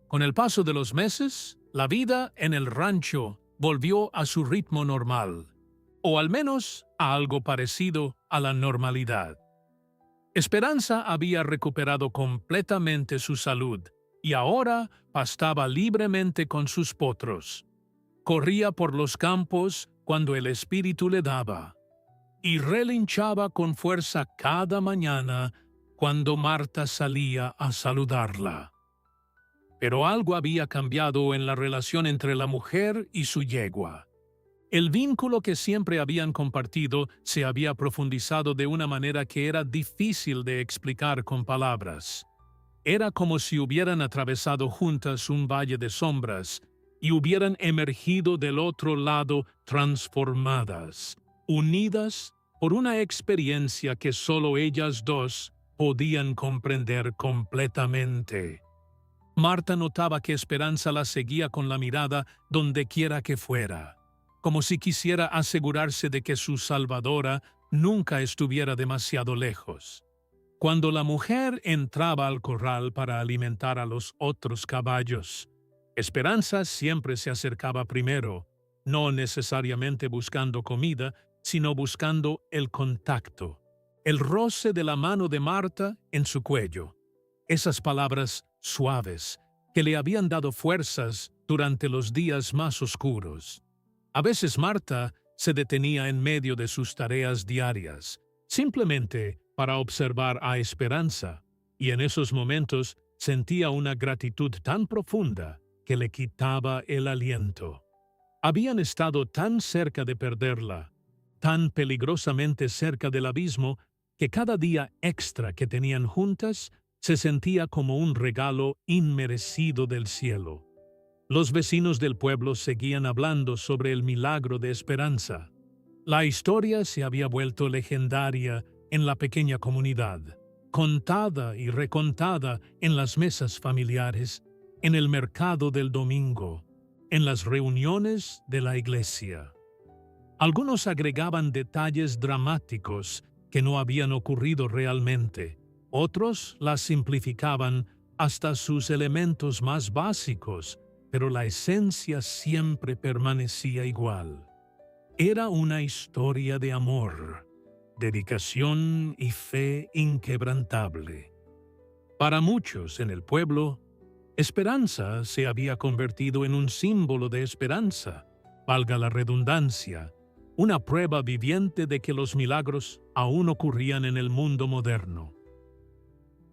Con el paso de los meses, la vida en el rancho volvió a su ritmo normal, o al menos a algo parecido a la normalidad. Esperanza había recuperado completamente su salud y ahora pastaba libremente con sus potros. Corría por los campos cuando el espíritu le daba y relinchaba con fuerza cada mañana cuando Marta salía a saludarla. Pero algo había cambiado en la relación entre la mujer y su yegua. El vínculo que siempre habían compartido se había profundizado de una manera que era difícil de explicar con palabras. Era como si hubieran atravesado juntas un valle de sombras y hubieran emergido del otro lado transformadas, unidas por una experiencia que solo ellas dos podían comprender completamente. Marta notaba que Esperanza la seguía con la mirada donde quiera que fuera, como si quisiera asegurarse de que su salvadora nunca estuviera demasiado lejos. Cuando la mujer entraba al corral para alimentar a los otros caballos, Esperanza siempre se acercaba primero, no necesariamente buscando comida, sino buscando el contacto, el roce de la mano de Marta en su cuello. Esas palabras suaves que le habían dado fuerzas durante los días más oscuros. A veces Marta se detenía en medio de sus tareas diarias, simplemente para observar a Esperanza, y en esos momentos sentía una gratitud tan profunda que le quitaba el aliento. Habían estado tan cerca de perderla, tan peligrosamente cerca del abismo, que cada día extra que tenían juntas se sentía como un regalo inmerecido del cielo. Los vecinos del pueblo seguían hablando sobre el milagro de Esperanza. La historia se había vuelto legendaria en la pequeña comunidad, contada y recontada en las mesas familiares, en el mercado del domingo, en las reuniones de la iglesia. Algunos agregaban detalles dramáticos que no habían ocurrido realmente, Otros la simplificaban hasta sus elementos más básicos, pero la esencia siempre permanecía igual. Era una historia de amor, dedicación y fe inquebrantable. Para muchos en el pueblo, Esperanza se había convertido en un símbolo de esperanza, valga la redundancia, una prueba viviente de que los milagros aún ocurrían en el mundo moderno.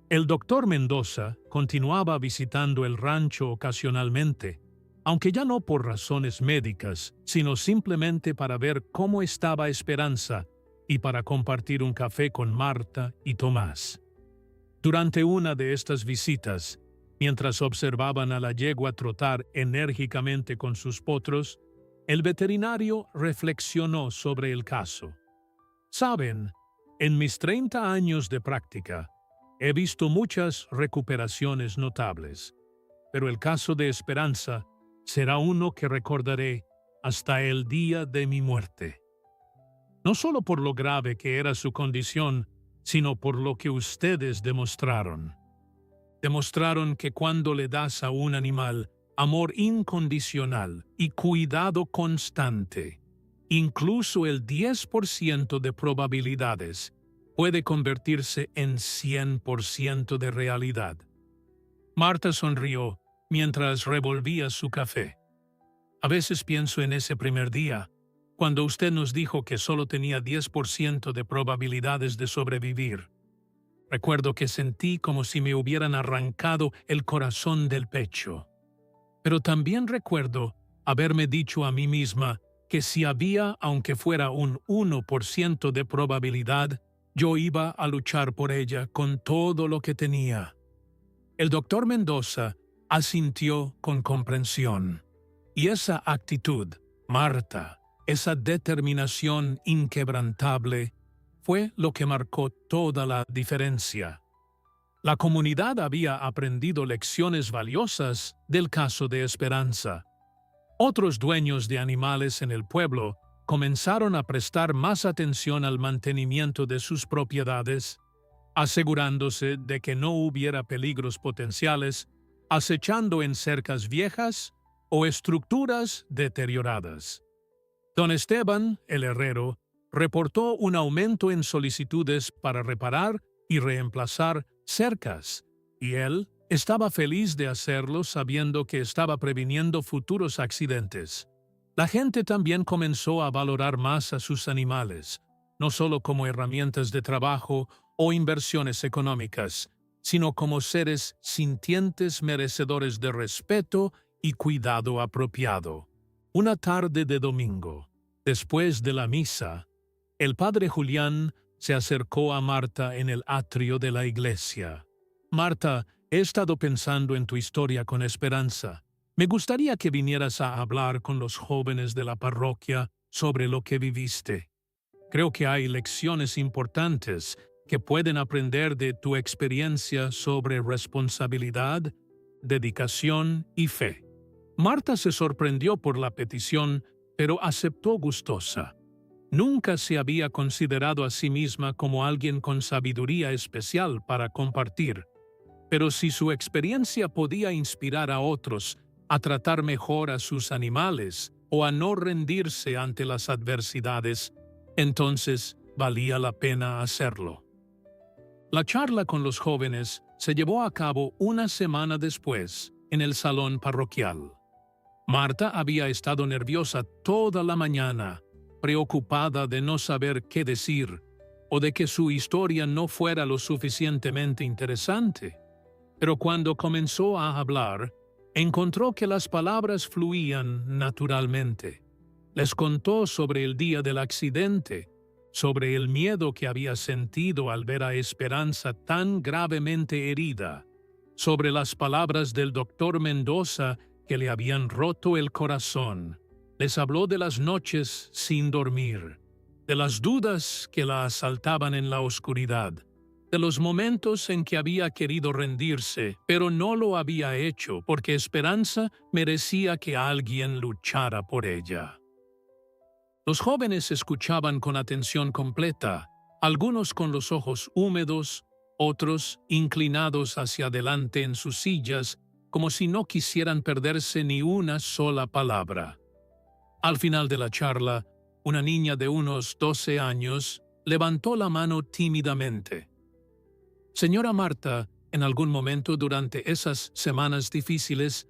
El doctor Mendoza continuaba visitando el rancho ocasionalmente, aunque ya no por razones médicas, sino simplemente para ver cómo estaba Esperanza y para compartir un café con Marta y Tomás. Durante una de estas visitas, mientras observaban a la yegua trotar enérgicamente con sus potros, el veterinario reflexionó sobre el caso. Saben, en mis 30 años de práctica, he visto muchas recuperaciones notables, pero el caso de Esperanza será uno que recordaré hasta el día de mi muerte. No solo por lo grave que era su condición, sino por lo que ustedes demostraron. Demostraron que cuando le das a un animal amor incondicional y cuidado constante, incluso el 10% de probabilidades puede convertirse en 100% de realidad. Marta sonrió mientras revolvía su café. A veces pienso en ese primer día, cuando usted nos dijo que solo tenía 10% de probabilidades de sobrevivir. Recuerdo que sentí como si me hubieran arrancado el corazón del pecho. Pero también recuerdo haberme dicho a mí misma que si había, aunque fuera un 1% de probabilidad, yo iba a luchar por ella con todo lo que tenía. El doctor Mendoza asintió con comprensión. Y esa actitud, Marta, esa determinación inquebrantable, fue lo que marcó toda la diferencia. La comunidad había aprendido lecciones valiosas del caso de Esperanza. Otros dueños de animales en el pueblo comenzaron a prestar más atención al mantenimiento de sus propiedades, asegurándose de que no hubiera peligros potenciales, acechando en cercas viejas o estructuras deterioradas. Don Esteban, el herrero, reportó un aumento en solicitudes para reparar y reemplazar cercas, y él estaba feliz de hacerlo sabiendo que estaba previniendo futuros accidentes. La gente también comenzó a valorar más a sus animales, no solo como herramientas de trabajo o inversiones económicas, sino como seres sintientes merecedores de respeto y cuidado apropiado. Una tarde de domingo, después de la misa, el padre Julián se acercó a Marta en el atrio de la iglesia. Marta, he estado pensando en tu historia con Esperanza. Me gustaría que vinieras a hablar con los jóvenes de la parroquia sobre lo que viviste. Creo que hay lecciones importantes que pueden aprender de tu experiencia sobre responsabilidad, dedicación y fe. Marta se sorprendió por la petición, pero aceptó gustosa. Nunca se había considerado a sí misma como alguien con sabiduría especial para compartir, pero si su experiencia podía inspirar a otros a tratar mejor a sus animales o a no rendirse ante las adversidades, entonces valía la pena hacerlo. La charla con los jóvenes se llevó a cabo una semana después, en el salón parroquial. Marta había estado nerviosa toda la mañana, preocupada de no saber qué decir o de que su historia no fuera lo suficientemente interesante. Pero cuando comenzó a hablar, encontró que las palabras fluían naturalmente. Les contó sobre el día del accidente, sobre el miedo que había sentido al ver a Esperanza tan gravemente herida, sobre las palabras del doctor Mendoza que le habían roto el corazón. Les habló de las noches sin dormir, de las dudas que la asaltaban en la oscuridad, de los momentos en que había querido rendirse, pero no lo había hecho porque Esperanza merecía que alguien luchara por ella. Los jóvenes escuchaban con atención completa, algunos con los ojos húmedos, otros inclinados hacia adelante en sus sillas, como si no quisieran perderse ni una sola palabra. Al final de la charla, una niña de unos 12 años levantó la mano tímidamente. Señora Marta, en algún momento durante esas semanas difíciles,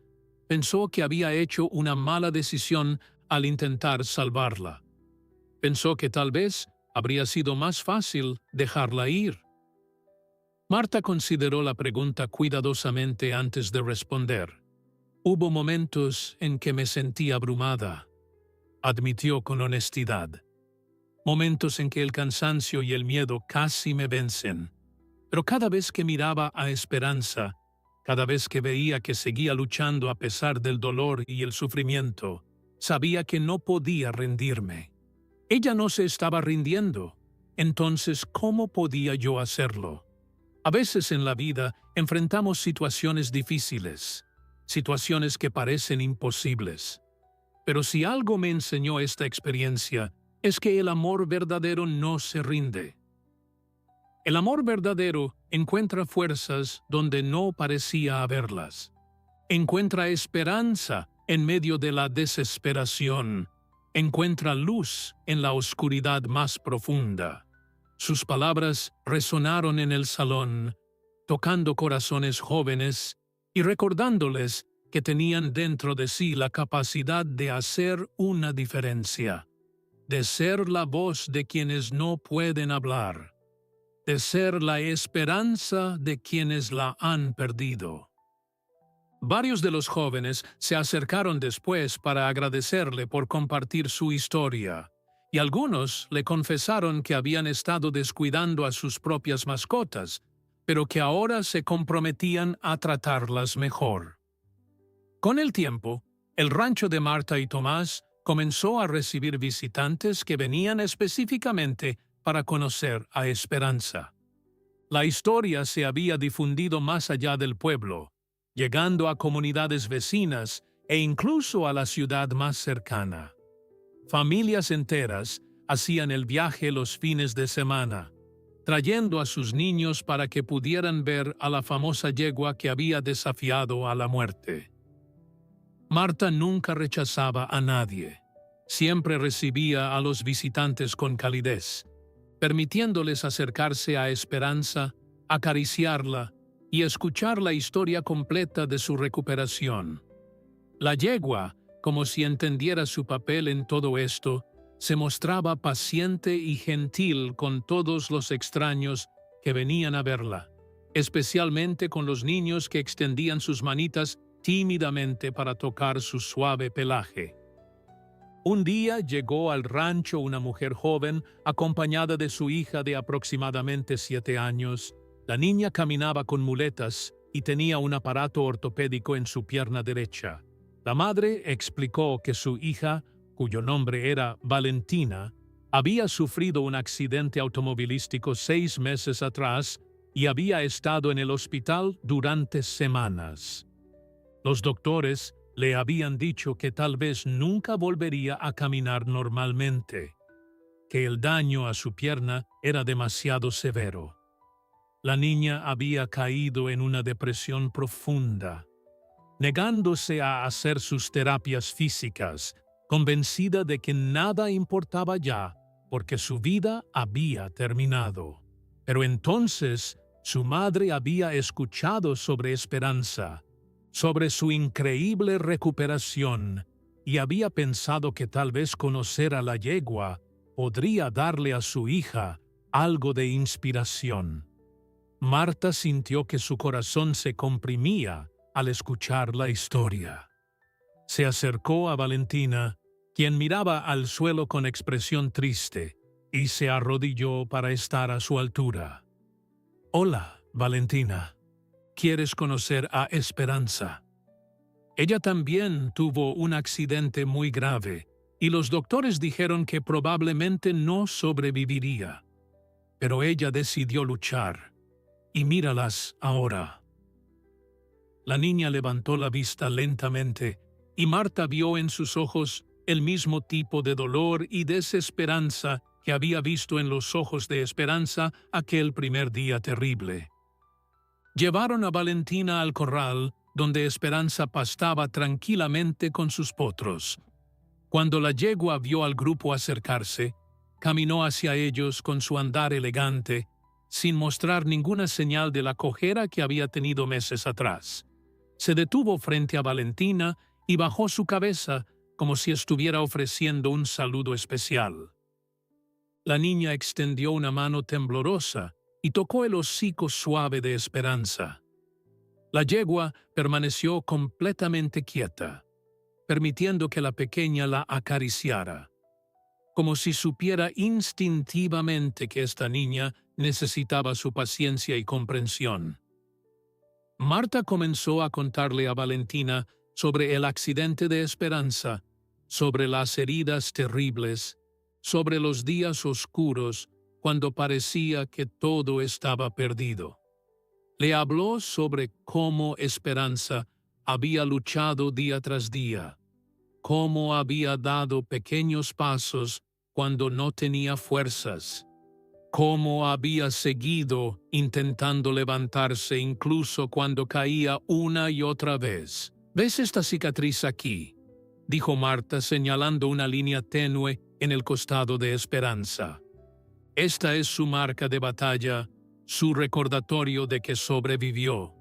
pensó que había hecho una mala decisión al intentar salvarla. Pensó que tal vez habría sido más fácil dejarla ir. Marta consideró la pregunta cuidadosamente antes de responder. Hubo momentos en que me sentí abrumada, admitió con honestidad. Momentos en que el cansancio y el miedo casi me vencen. Pero cada vez que miraba a Esperanza, cada vez que veía que seguía luchando a pesar del dolor y el sufrimiento, sabía que no podía rendirme. Ella no se estaba rindiendo. Entonces, ¿cómo podía yo hacerlo? A veces en la vida enfrentamos situaciones difíciles, situaciones que parecen imposibles. Pero si algo me enseñó esta experiencia, es que el amor verdadero no se rinde. El amor verdadero encuentra fuerzas donde no parecía haberlas. Encuentra esperanza en medio de la desesperación. Encuentra luz en la oscuridad más profunda. Sus palabras resonaron en el salón, tocando corazones jóvenes y recordándoles que tenían dentro de sí la capacidad de hacer una diferencia, de ser la voz de quienes no pueden hablar, de ser la esperanza de quienes la han perdido. Varios de los jóvenes se acercaron después para agradecerle por compartir su historia, y algunos le confesaron que habían estado descuidando a sus propias mascotas, pero que ahora se comprometían a tratarlas mejor. Con el tiempo, el rancho de Marta y Tomás comenzó a recibir visitantes que venían específicamente para conocer a Esperanza. La historia se había difundido más allá del pueblo, llegando a comunidades vecinas e incluso a la ciudad más cercana. Familias enteras hacían el viaje los fines de semana, trayendo a sus niños para que pudieran ver a la famosa yegua que había desafiado a la muerte. Marta nunca rechazaba a nadie. Siempre recibía a los visitantes con calidez, permitiéndoles acercarse a Esperanza, acariciarla y escuchar la historia completa de su recuperación. La yegua, como si entendiera su papel en todo esto, se mostraba paciente y gentil con todos los extraños que venían a verla, especialmente con los niños que extendían sus manitas tímidamente para tocar su suave pelaje. Un día llegó al rancho una mujer joven acompañada de su hija de aproximadamente 7 años. La niña caminaba con muletas y tenía un aparato ortopédico en su pierna derecha. La madre explicó que su hija, cuyo nombre era Valentina, había sufrido un accidente automovilístico 6 meses atrás y había estado en el hospital durante semanas. Los doctores le habían dicho que tal vez nunca volvería a caminar normalmente, que el daño a su pierna era demasiado severo. La niña había caído en una depresión profunda, negándose a hacer sus terapias físicas, convencida de que nada importaba ya porque su vida había terminado. Pero entonces su madre había escuchado sobre Esperanza, sobre su increíble recuperación, y había pensado que tal vez conocer a la yegua podría darle a su hija algo de inspiración. Marta sintió que su corazón se comprimía al escuchar la historia. Se acercó a Valentina, quien miraba al suelo con expresión triste, y se arrodilló para estar a su altura. «Hola, Valentina. ¿Quieres conocer a Esperanza? Ella también tuvo un accidente muy grave y los doctores dijeron que probablemente no sobreviviría. Pero ella decidió luchar. Y míralas ahora». La niña levantó la vista lentamente y Marta vio en sus ojos el mismo tipo de dolor y desesperanza que había visto en los ojos de Esperanza aquel primer día terrible. Llevaron a Valentina al corral, donde Esperanza pastaba tranquilamente con sus potros. Cuando la yegua vio al grupo acercarse, caminó hacia ellos con su andar elegante, sin mostrar ninguna señal de la cojera que había tenido meses atrás. Se detuvo frente a Valentina y bajó su cabeza como si estuviera ofreciendo un saludo especial. La niña extendió una mano temblorosa y tocó el hocico suave de Esperanza. La yegua permaneció completamente quieta, permitiendo que la pequeña la acariciara, como si supiera instintivamente que esta niña necesitaba su paciencia y comprensión. Marta comenzó a contarle a Valentina sobre el accidente de Esperanza, sobre las heridas terribles, sobre los días oscuros cuando parecía que todo estaba perdido. Le habló sobre cómo Esperanza había luchado día tras día, cómo había dado pequeños pasos cuando no tenía fuerzas, cómo había seguido intentando levantarse incluso cuando caía una y otra vez. ¿Ves esta cicatriz aquí?, dijo Marta señalando una línea tenue en el costado de Esperanza. Esta es su marca de batalla, su recordatorio de que sobrevivió.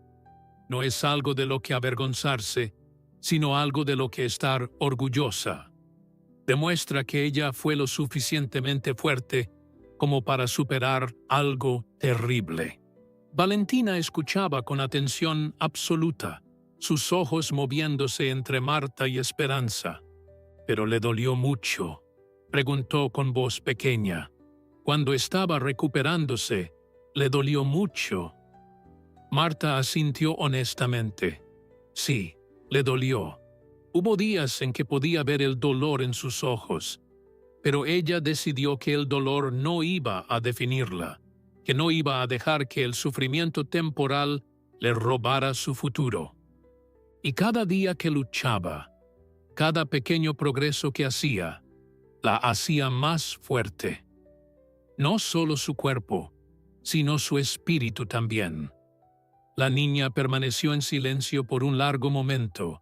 No es algo de lo que avergonzarse, sino algo de lo que estar orgullosa. Demuestra que ella fue lo suficientemente fuerte como para superar algo terrible. Valentina escuchaba con atención absoluta, sus ojos moviéndose entre Marta y Esperanza. ¿Pero le dolió mucho?, preguntó con voz pequeña. Cuando estaba recuperándose, ¿le dolió mucho? Marta asintió honestamente. Sí, le dolió. Hubo días en que podía ver el dolor en sus ojos, pero ella decidió que el dolor no iba a definirla, que no iba a dejar que el sufrimiento temporal le robara su futuro. Y cada día que luchaba, cada pequeño progreso que hacía, la hacía más fuerte. No solo su cuerpo, sino su espíritu también. La niña permaneció en silencio por un largo momento,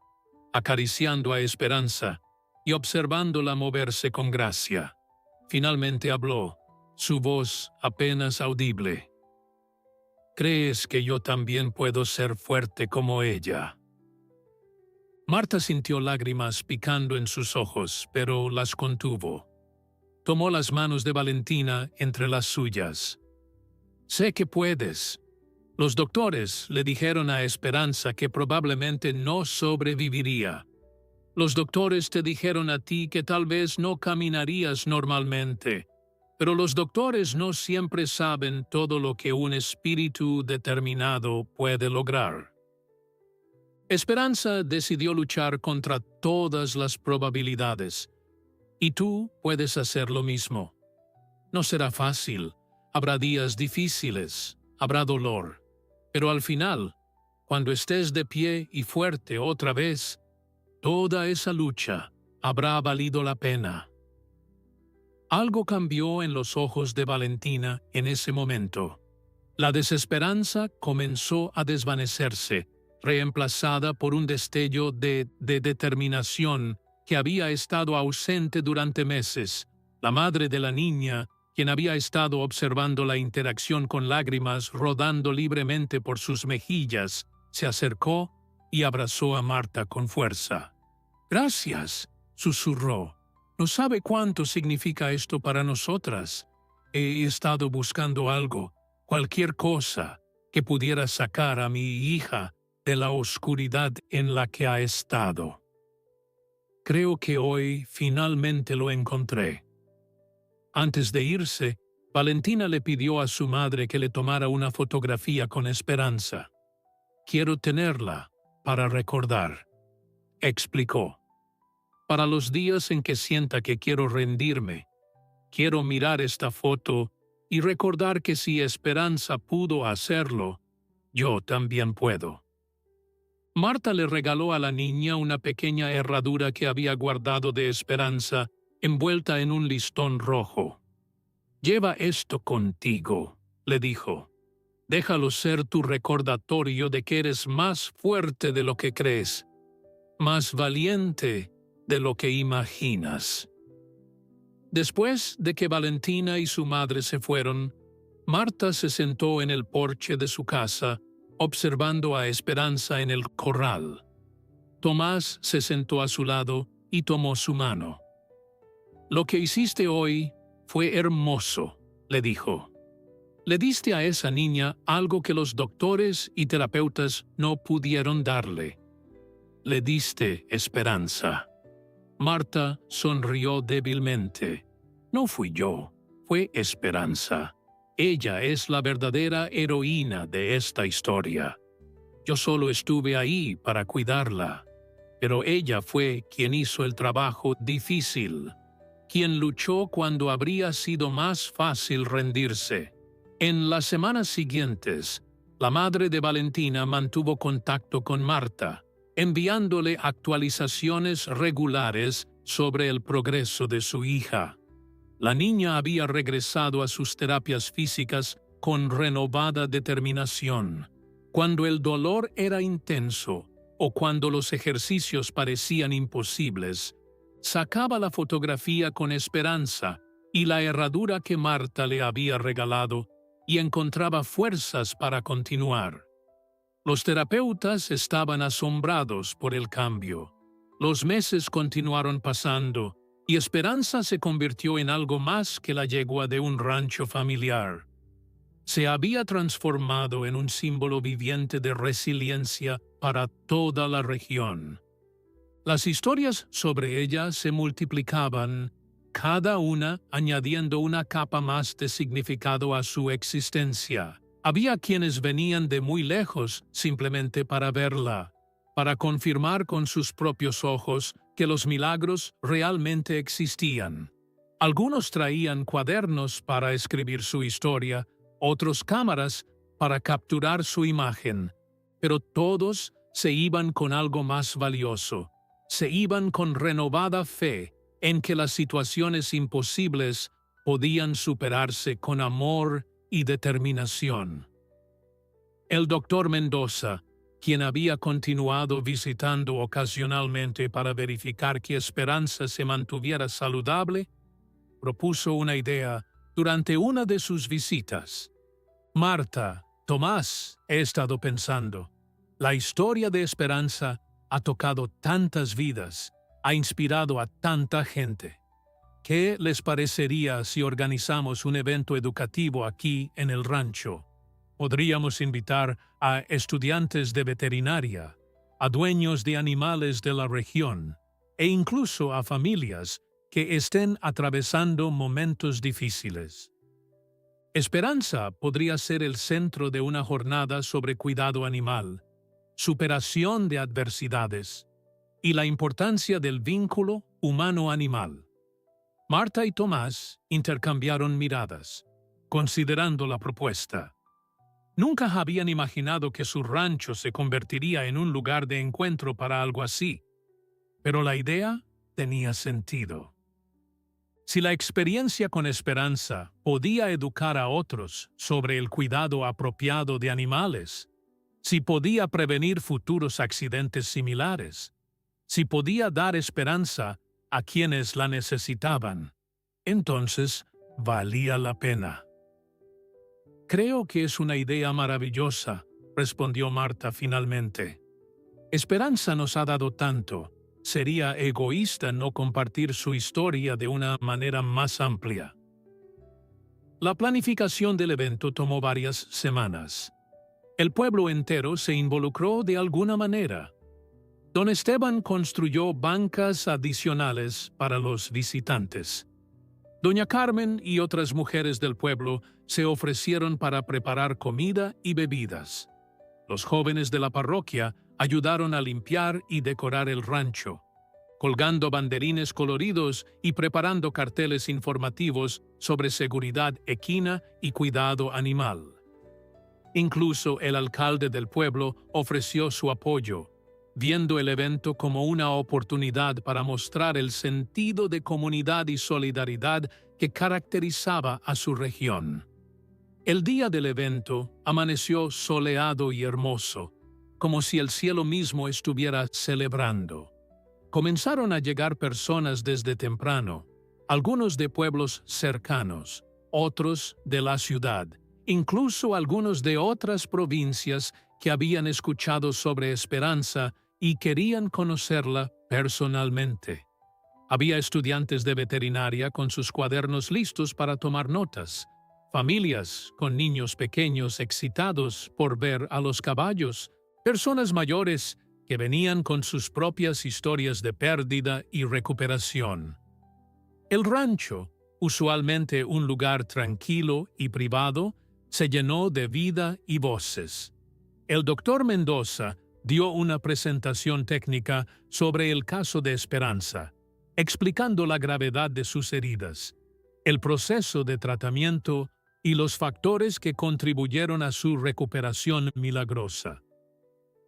acariciando a Esperanza y observándola moverse con gracia. Finalmente habló, su voz apenas audible. ¿Crees que yo también puedo ser fuerte como ella? Marta sintió lágrimas picando en sus ojos, pero las contuvo. Tomó las manos de Valentina entre las suyas. Sé que puedes. Los doctores le dijeron a Esperanza que probablemente no sobreviviría. Los doctores te dijeron a ti que tal vez no caminarías normalmente, pero los doctores no siempre saben todo lo que un espíritu determinado puede lograr. Esperanza decidió luchar contra todas las probabilidades, y tú puedes hacer lo mismo. No será fácil, habrá días difíciles, habrá dolor, pero al final, cuando estés de pie y fuerte otra vez, toda esa lucha habrá valido la pena. Algo cambió en los ojos de Valentina en ese momento. La desesperanza comenzó a desvanecerse, reemplazada por un destello de determinación que había estado ausente durante meses. La madre de la niña, quien había estado observando la interacción con lágrimas rodando libremente por sus mejillas, se acercó y abrazó a Marta con fuerza. «Gracias», susurró. «No sabe cuánto significa esto para nosotras. He estado buscando algo, cualquier cosa, que pudiera sacar a mi hija de la oscuridad en la que ha estado. Creo que hoy finalmente lo encontré». Antes de irse, Valentina le pidió a su madre que le tomara una fotografía con Esperanza. «Quiero tenerla para recordar», explicó. «Para los días en que sienta que quiero rendirme, quiero mirar esta foto y recordar que si Esperanza pudo hacerlo, yo también puedo». Marta le regaló a la niña una pequeña herradura que había guardado de Esperanza, envuelta en un listón rojo. «Lleva esto contigo», le dijo. Déjalo ser tu recordatorio de que eres más fuerte de lo que crees, más valiente de lo que imaginas. Después de que Valentina y su madre se fueron, Marta se sentó en el porche de su casa, observando a Esperanza en el corral. Tomás se sentó a su lado y tomó su mano. «Lo que hiciste hoy fue hermoso», le dijo. «Le diste a esa niña algo que los doctores y terapeutas no pudieron darle. Le diste esperanza». Marta sonrió débilmente. «No fui yo, fue Esperanza. Ella es la verdadera heroína de esta historia. Yo solo estuve ahí para cuidarla, pero ella fue quien hizo el trabajo difícil, quien luchó cuando habría sido más fácil rendirse». En las semanas siguientes, la madre de Valentina mantuvo contacto con Marta, enviándole actualizaciones regulares sobre el progreso de su hija. La niña había regresado a sus terapias físicas con renovada determinación. Cuando el dolor era intenso o cuando los ejercicios parecían imposibles, sacaba la fotografía con Esperanza y la herradura que Marta le había regalado y encontraba fuerzas para continuar. Los terapeutas estaban asombrados por el cambio. Los meses continuaron pasando y Esperanza se convirtió en algo más que la yegua de un rancho familiar. Se había transformado en un símbolo viviente de resiliencia para toda la región. Las historias sobre ella se multiplicaban, cada una añadiendo una capa más de significado a su existencia. Había quienes venían de muy lejos simplemente para verla, para confirmar con sus propios ojos que los milagros realmente existían. Algunos traían cuadernos para escribir su historia, otros cámaras para capturar su imagen, pero todos se iban con algo más valioso. Se iban con renovada fe en que las situaciones imposibles podían superarse con amor y determinación. El doctor Mendoza, quien había continuado visitando ocasionalmente para verificar que Esperanza se mantuviera saludable, propuso una idea durante una de sus visitas. «Marta, Tomás, he estado pensando, la historia de Esperanza ha tocado tantas vidas, ha inspirado a tanta gente. ¿Qué les parecería si organizamos un evento educativo aquí en el rancho? Podríamos invitar a estudiantes de veterinaria, a dueños de animales de la región e incluso a familias que estén atravesando momentos difíciles. Esperanza podría ser el centro de una jornada sobre cuidado animal, superación de adversidades y la importancia del vínculo humano-animal». Marta y Tomás intercambiaron miradas, considerando la propuesta. Nunca habían imaginado que su rancho se convertiría en un lugar de encuentro para algo así, pero la idea tenía sentido. Si la experiencia con Esperanza podía educar a otros sobre el cuidado apropiado de animales, si podía prevenir futuros accidentes similares, si podía dar esperanza a quienes la necesitaban, entonces valía la pena. «Creo que es una idea maravillosa», respondió Marta finalmente. «Esperanza nos ha dado tanto. Sería egoísta no compartir su historia de una manera más amplia». La planificación del evento tomó varias semanas. El pueblo entero se involucró de alguna manera. Don Esteban construyó bancas adicionales para los visitantes. Doña Carmen y otras mujeres del pueblo se ofrecieron para preparar comida y bebidas. Los jóvenes de la parroquia ayudaron a limpiar y decorar el rancho, colgando banderines coloridos y preparando carteles informativos sobre seguridad equina y cuidado animal. Incluso el alcalde del pueblo ofreció su apoyo, viendo el evento como una oportunidad para mostrar el sentido de comunidad y solidaridad que caracterizaba a su región. El día del evento amaneció soleado y hermoso, como si el cielo mismo estuviera celebrando. Comenzaron a llegar personas desde temprano, algunos de pueblos cercanos, otros de la ciudad, incluso algunos de otras provincias que habían escuchado sobre Esperanza y querían conocerla personalmente. Había estudiantes de veterinaria con sus cuadernos listos para tomar notas, familias con niños pequeños excitados por ver a los caballos, personas mayores que venían con sus propias historias de pérdida y recuperación. El rancho, usualmente un lugar tranquilo y privado, se llenó de vida y voces. El doctor Mendoza dio una presentación técnica sobre el caso de Esperanza, explicando la gravedad de sus heridas, el proceso de tratamiento y los factores que contribuyeron a su recuperación milagrosa.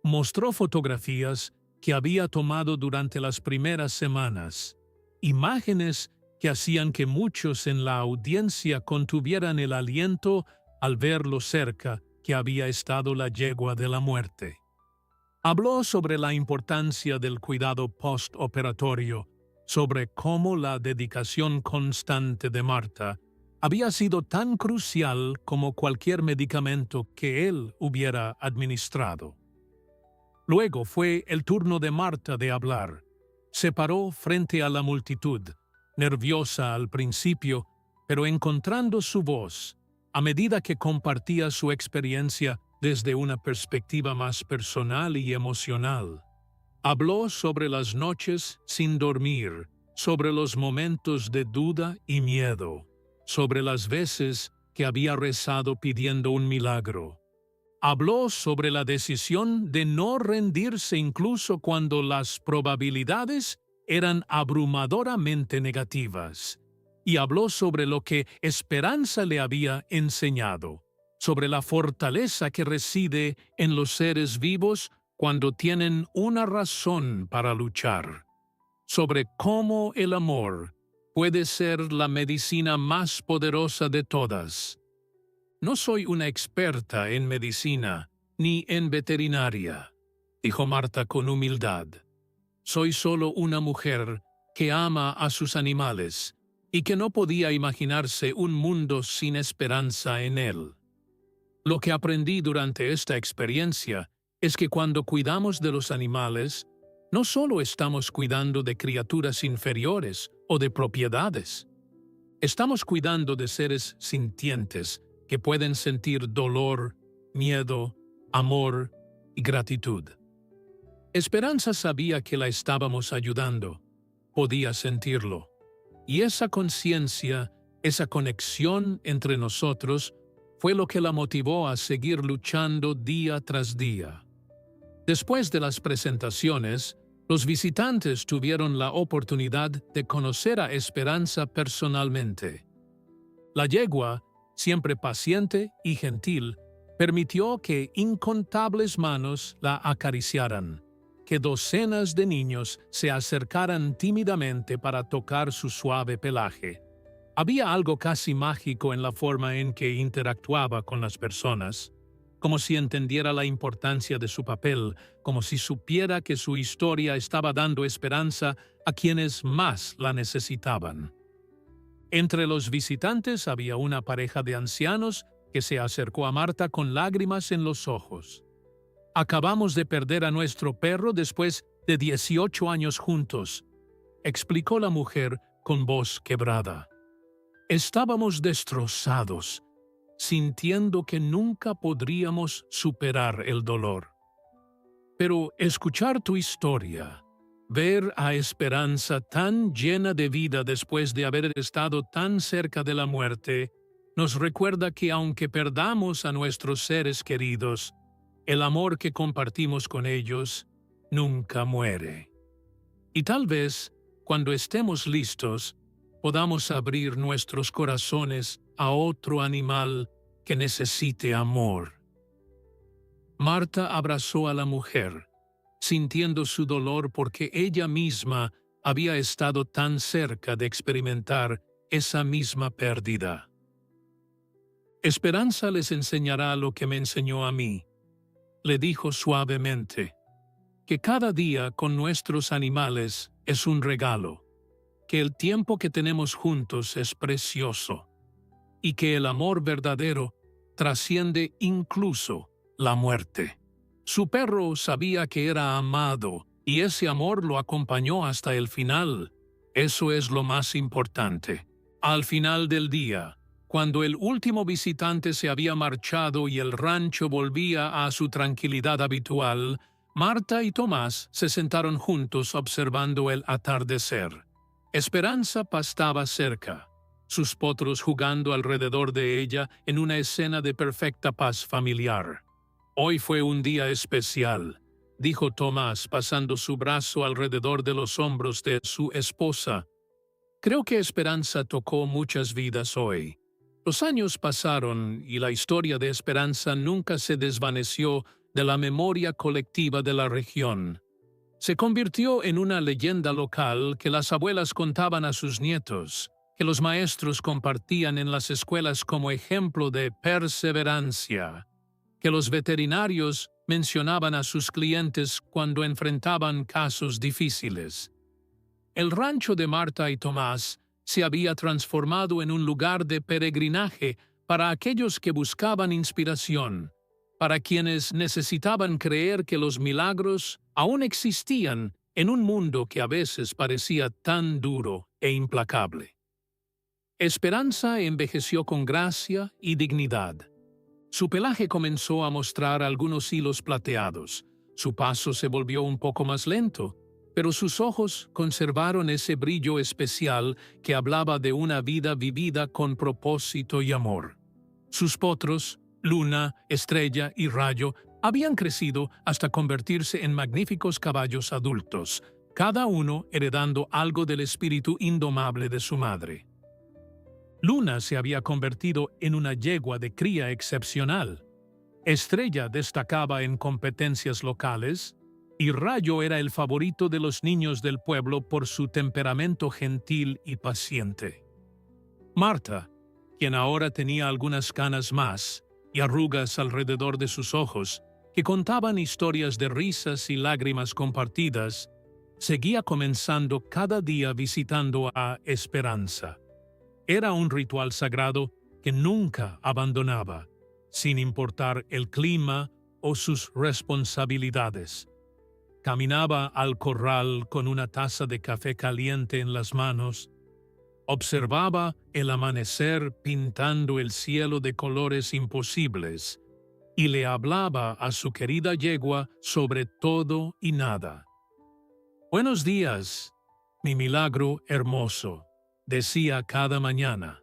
Mostró fotografías que había tomado durante las primeras semanas, imágenes que hacían que muchos en la audiencia contuvieran el aliento al ver lo cerca que había estado la yegua de la muerte. Habló sobre la importancia del cuidado postoperatorio, sobre cómo la dedicación constante de Marta había sido tan crucial como cualquier medicamento que él hubiera administrado. Luego fue el turno de Marta de hablar. Se paró frente a la multitud, nerviosa al principio, pero encontrando su voz, a medida que compartía su experiencia desde una perspectiva más personal y emocional. Habló sobre las noches sin dormir, sobre los momentos de duda y miedo, sobre las veces que había rezado pidiendo un milagro. Habló sobre la decisión de no rendirse incluso cuando las probabilidades eran abrumadoramente negativas. Y habló sobre lo que Esperanza le había enseñado, sobre la fortaleza que reside en los seres vivos cuando tienen una razón para luchar, sobre cómo el amor puede ser la medicina más poderosa de todas. No soy una experta en medicina ni en veterinaria, dijo Marta con humildad. Soy solo una mujer que ama a sus animales y que no podía imaginarse un mundo sin esperanza en él. Lo que aprendí durante esta experiencia es que cuando cuidamos de los animales, no solo estamos cuidando de criaturas inferiores o de propiedades. Estamos cuidando de seres sintientes que pueden sentir dolor, miedo, amor y gratitud. Esperanza sabía que la estábamos ayudando, podía sentirlo. Y esa conciencia, esa conexión entre nosotros, fue lo que la motivó a seguir luchando día tras día. Después de las presentaciones, los visitantes tuvieron la oportunidad de conocer a Esperanza personalmente. La yegua, siempre paciente y gentil, permitió que incontables manos la acariciaran, que docenas de niños se acercaran tímidamente para tocar su suave pelaje. Había algo casi mágico en la forma en que interactuaba con las personas, como si entendiera la importancia de su papel, como si supiera que su historia estaba dando esperanza a quienes más la necesitaban. Entre los visitantes había una pareja de ancianos que se acercó a Marta con lágrimas en los ojos. «Acabamos de perder a nuestro perro después de 18 años juntos», explicó la mujer con voz quebrada. «Estábamos destrozados, sintiendo que nunca podríamos superar el dolor. Pero escuchar tu historia, ver a Esperanza tan llena de vida después de haber estado tan cerca de la muerte, nos recuerda que aunque perdamos a nuestros seres queridos, el amor que compartimos con ellos nunca muere. Y tal vez, cuando estemos listos, podamos abrir nuestros corazones a otro animal que necesite amor». Marta abrazó a la mujer, sintiendo su dolor porque ella misma había estado tan cerca de experimentar esa misma pérdida. Esperanza les enseñará lo que me enseñó a mí. Le dijo suavemente, que cada día con nuestros animales es un regalo, que el tiempo que tenemos juntos es precioso y que el amor verdadero trasciende incluso la muerte. Su perro sabía que era amado y ese amor lo acompañó hasta el final. Eso es lo más importante. Al final del día, cuando el último visitante se había marchado y el rancho volvía a su tranquilidad habitual, Marta y Tomás se sentaron juntos observando el atardecer. Esperanza pastaba cerca, sus potros jugando alrededor de ella en una escena de perfecta paz familiar. «Hoy fue un día especial», dijo Tomás pasando su brazo alrededor de los hombros de su esposa. «Creo que Esperanza tocó muchas vidas hoy. Los años pasaron y la historia de Esperanza nunca se desvaneció de la memoria colectiva de la región. Se convirtió en una leyenda local que las abuelas contaban a sus nietos, que los maestros compartían en las escuelas como ejemplo de perseverancia, que los veterinarios mencionaban a sus clientes cuando enfrentaban casos difíciles. El rancho de Marta y Tomás se había transformado en un lugar de peregrinaje para aquellos que buscaban inspiración, para quienes necesitaban creer que los milagros aún existían en un mundo que a veces parecía tan duro e implacable. Esperanza envejeció con gracia y dignidad. Su pelaje comenzó a mostrar algunos hilos plateados, su paso se volvió un poco más lento, pero sus ojos conservaron ese brillo especial que hablaba de una vida vivida con propósito y amor. Sus potros, Luna, Estrella y Rayo, habían crecido hasta convertirse en magníficos caballos adultos, cada uno heredando algo del espíritu indomable de su madre. Luna se había convertido en una yegua de cría excepcional. Estrella destacaba en competencias locales, y Rayo era el favorito de los niños del pueblo por su temperamento gentil y paciente. Marta, quien ahora tenía algunas canas más y arrugas alrededor de sus ojos, que contaban historias de risas y lágrimas compartidas, seguía comenzando cada día visitando a Esperanza. Era un ritual sagrado que nunca abandonaba, sin importar el clima o sus responsabilidades. Caminaba al corral con una taza de café caliente en las manos, observaba el amanecer pintando el cielo de colores imposibles y le hablaba a su querida yegua sobre todo y nada. «Buenos días, mi milagro hermoso», decía cada mañana.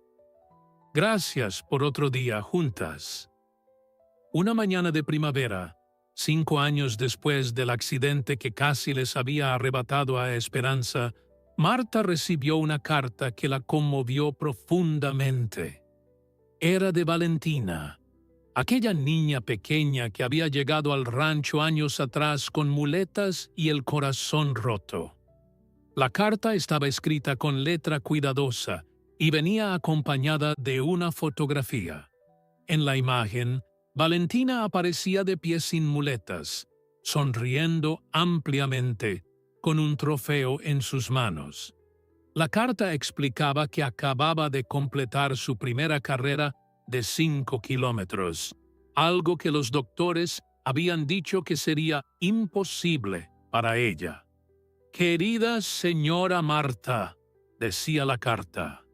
«Gracias por otro día juntas». Una mañana de primavera, 5 años después del accidente que casi les había arrebatado a Esperanza, Marta recibió una carta que la conmovió profundamente. Era de Valentina, aquella niña pequeña que había llegado al rancho años atrás con muletas y el corazón roto. La carta estaba escrita con letra cuidadosa y venía acompañada de una fotografía. En la imagen, Valentina aparecía de pie sin muletas, sonriendo ampliamente, con un trofeo en sus manos. La carta explicaba que acababa de completar su primera carrera de 5 kilómetros, algo que los doctores habían dicho que sería imposible para ella. «Querida señora Marta», decía la carta,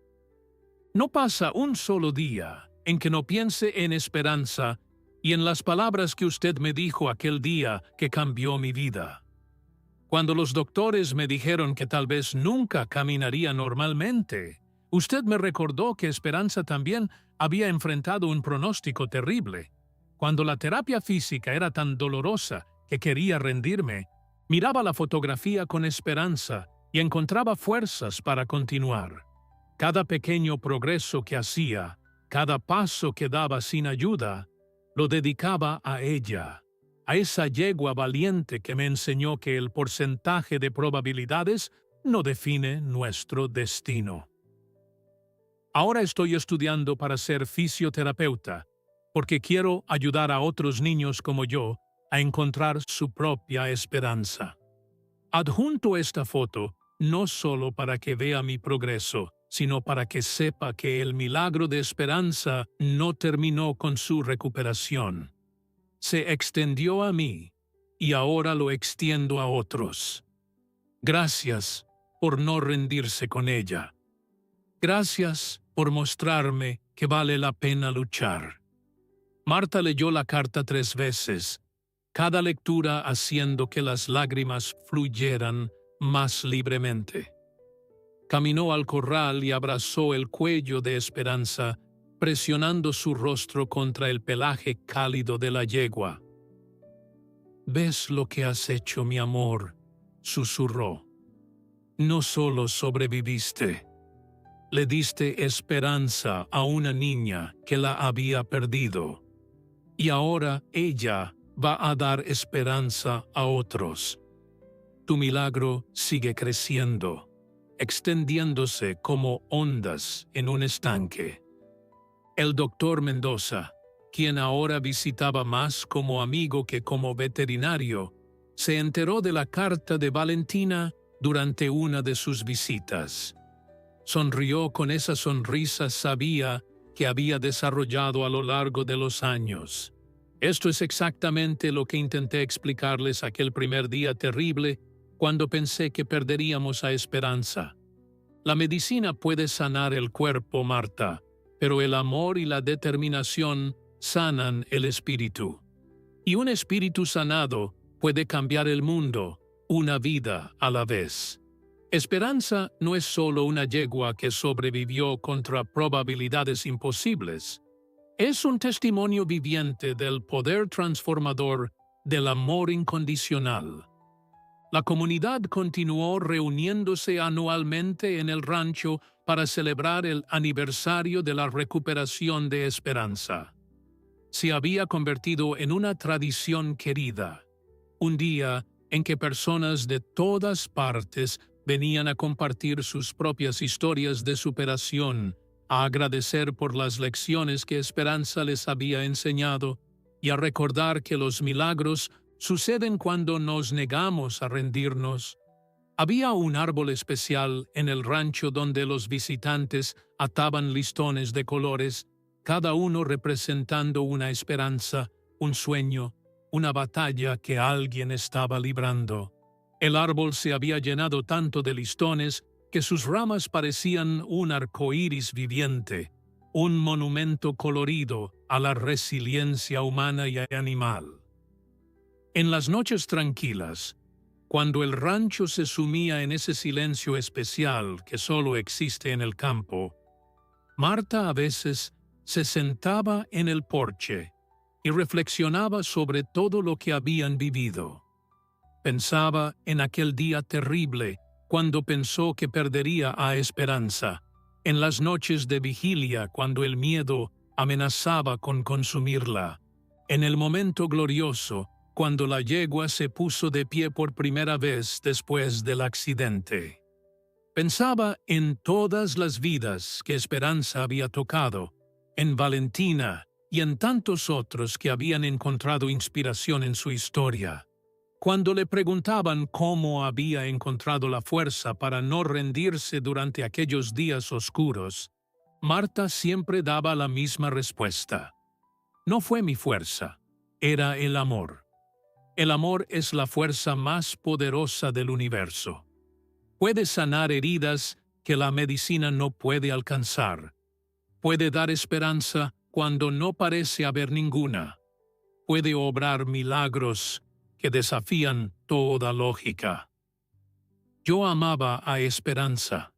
«no pasa un solo día en que no piense en Esperanza y en las palabras que usted me dijo aquel día que cambió mi vida. Cuando los doctores me dijeron que tal vez nunca caminaría normalmente, usted me recordó que Esperanza también había enfrentado un pronóstico terrible. Cuando la terapia física era tan dolorosa que quería rendirme, miraba la fotografía con esperanza y encontraba fuerzas para continuar. Cada pequeño progreso que hacía, cada paso que daba sin ayuda, lo dedicaba a ella, a esa yegua valiente que me enseñó que el porcentaje de probabilidades no define nuestro destino». Ahora estoy estudiando para ser fisioterapeuta, porque quiero ayudar a otros niños como yo a encontrar su propia esperanza. Adjunto esta foto no solo para que vea mi progreso, sino para que sepa que el milagro de esperanza no terminó con su recuperación. Se extendió a mí y ahora lo extiendo a otros. Gracias por no rendirse con ella. Gracias por mostrarme que vale la pena luchar. Marta leyó la carta 3 veces, cada lectura haciendo que las lágrimas fluyeran más libremente. Caminó al corral y abrazó el cuello de Esperanza, presionando su rostro contra el pelaje cálido de la yegua. «¿Ves lo que has hecho, mi amor?», susurró. «No solo sobreviviste, le diste esperanza a una niña que la había perdido. Y ahora ella va a dar esperanza a otros. Tu milagro sigue creciendo, extendiéndose como ondas en un estanque». El doctor Mendoza, quien ahora visitaba más como amigo que como veterinario, se enteró de la carta de Valentina durante una de sus visitas. Sonrió con esa sonrisa sabia que había desarrollado a lo largo de los años. Esto es exactamente lo que intenté explicarles aquel primer día terrible cuando pensé que perderíamos a Esperanza. La medicina puede sanar el cuerpo, Marta, pero el amor y la determinación sanan el espíritu. Y un espíritu sanado puede cambiar el mundo, una vida a la vez. Esperanza no es solo una yegua que sobrevivió contra probabilidades imposibles. Es un testimonio viviente del poder transformador del amor incondicional. La comunidad continuó reuniéndose anualmente en el rancho para celebrar el aniversario de la recuperación de Esperanza. Se había convertido en una tradición querida, un día en que personas de todas partes venían a compartir sus propias historias de superación, a agradecer por las lecciones que Esperanza les había enseñado y a recordar que los milagros suceden cuando nos negamos a rendirnos. Había un árbol especial en el rancho donde los visitantes ataban listones de colores, cada uno representando una esperanza, un sueño, una batalla que alguien estaba librando. El árbol se había llenado tanto de listones que sus ramas parecían un arcoíris viviente, un monumento colorido a la resiliencia humana y animal. En las noches tranquilas, cuando el rancho se sumía en ese silencio especial que solo existe en el campo, Marta a veces se sentaba en el porche y reflexionaba sobre todo lo que habían vivido. Pensaba en aquel día terrible cuando pensó que perdería a Esperanza, en las noches de vigilia cuando el miedo amenazaba con consumirla, en el momento glorioso cuando la yegua se puso de pie por primera vez después del accidente. Pensaba en todas las vidas que Esperanza había tocado, en Valentina y en tantos otros que habían encontrado inspiración en su historia. Cuando le preguntaban cómo había encontrado la fuerza para no rendirse durante aquellos días oscuros, Marta siempre daba la misma respuesta. No fue mi fuerza, era el amor. El amor es la fuerza más poderosa del universo. Puede sanar heridas que la medicina no puede alcanzar. Puede dar esperanza cuando no parece haber ninguna. Puede obrar milagros que desafían toda lógica. Yo amaba a Esperanza,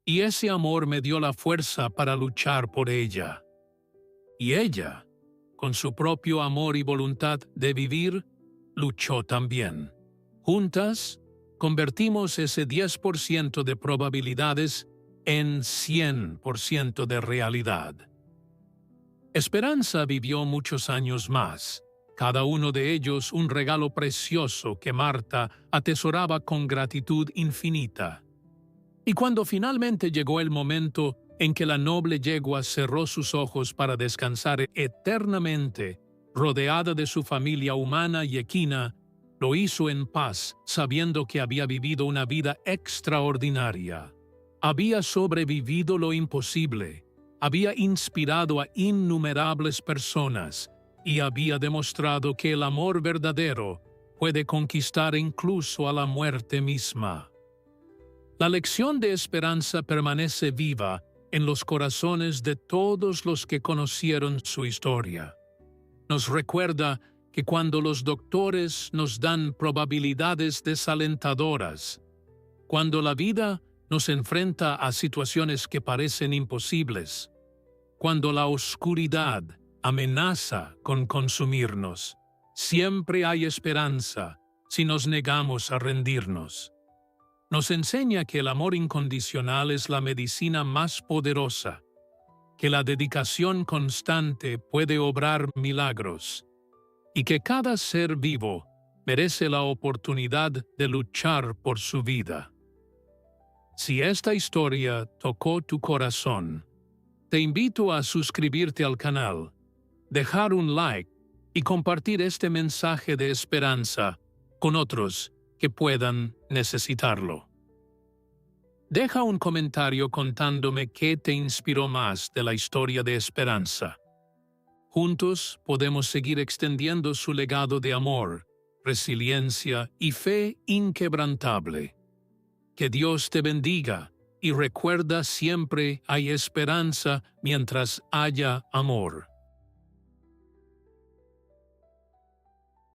y ese amor me dio la fuerza para luchar por ella. Y ella, con su propio amor y voluntad de vivir, luchó también. Juntas, convertimos ese 10% de probabilidades en 100% de realidad. Esperanza vivió muchos años más, cada uno de ellos un regalo precioso que Marta atesoraba con gratitud infinita. Y cuando finalmente llegó el momento en que la noble yegua cerró sus ojos para descansar eternamente, rodeada de su familia humana y equina, lo hizo en paz, sabiendo que había vivido una vida extraordinaria. Había sobrevivido lo imposible, había inspirado a innumerables personas y había demostrado que el amor verdadero puede conquistar incluso a la muerte misma. La lección de esperanza permanece viva en los corazones de todos los que conocieron su historia. Nos recuerda que cuando los doctores nos dan probabilidades desalentadoras, cuando la vida nos enfrenta a situaciones que parecen imposibles, cuando la oscuridad amenaza con consumirnos, siempre hay esperanza si nos negamos a rendirnos. Nos enseña que el amor incondicional es la medicina más poderosa, que la dedicación constante puede obrar milagros, y que cada ser vivo merece la oportunidad de luchar por su vida. Si esta historia tocó tu corazón, te invito a suscribirte al canal, dejar un like y compartir este mensaje de esperanza con otros que puedan necesitarlo. Deja un comentario contándome qué te inspiró más de la historia de esperanza. Juntos podemos seguir extendiendo su legado de amor, resiliencia y fe inquebrantable. Que Dios te bendiga y recuerda siempre hay esperanza mientras haya amor.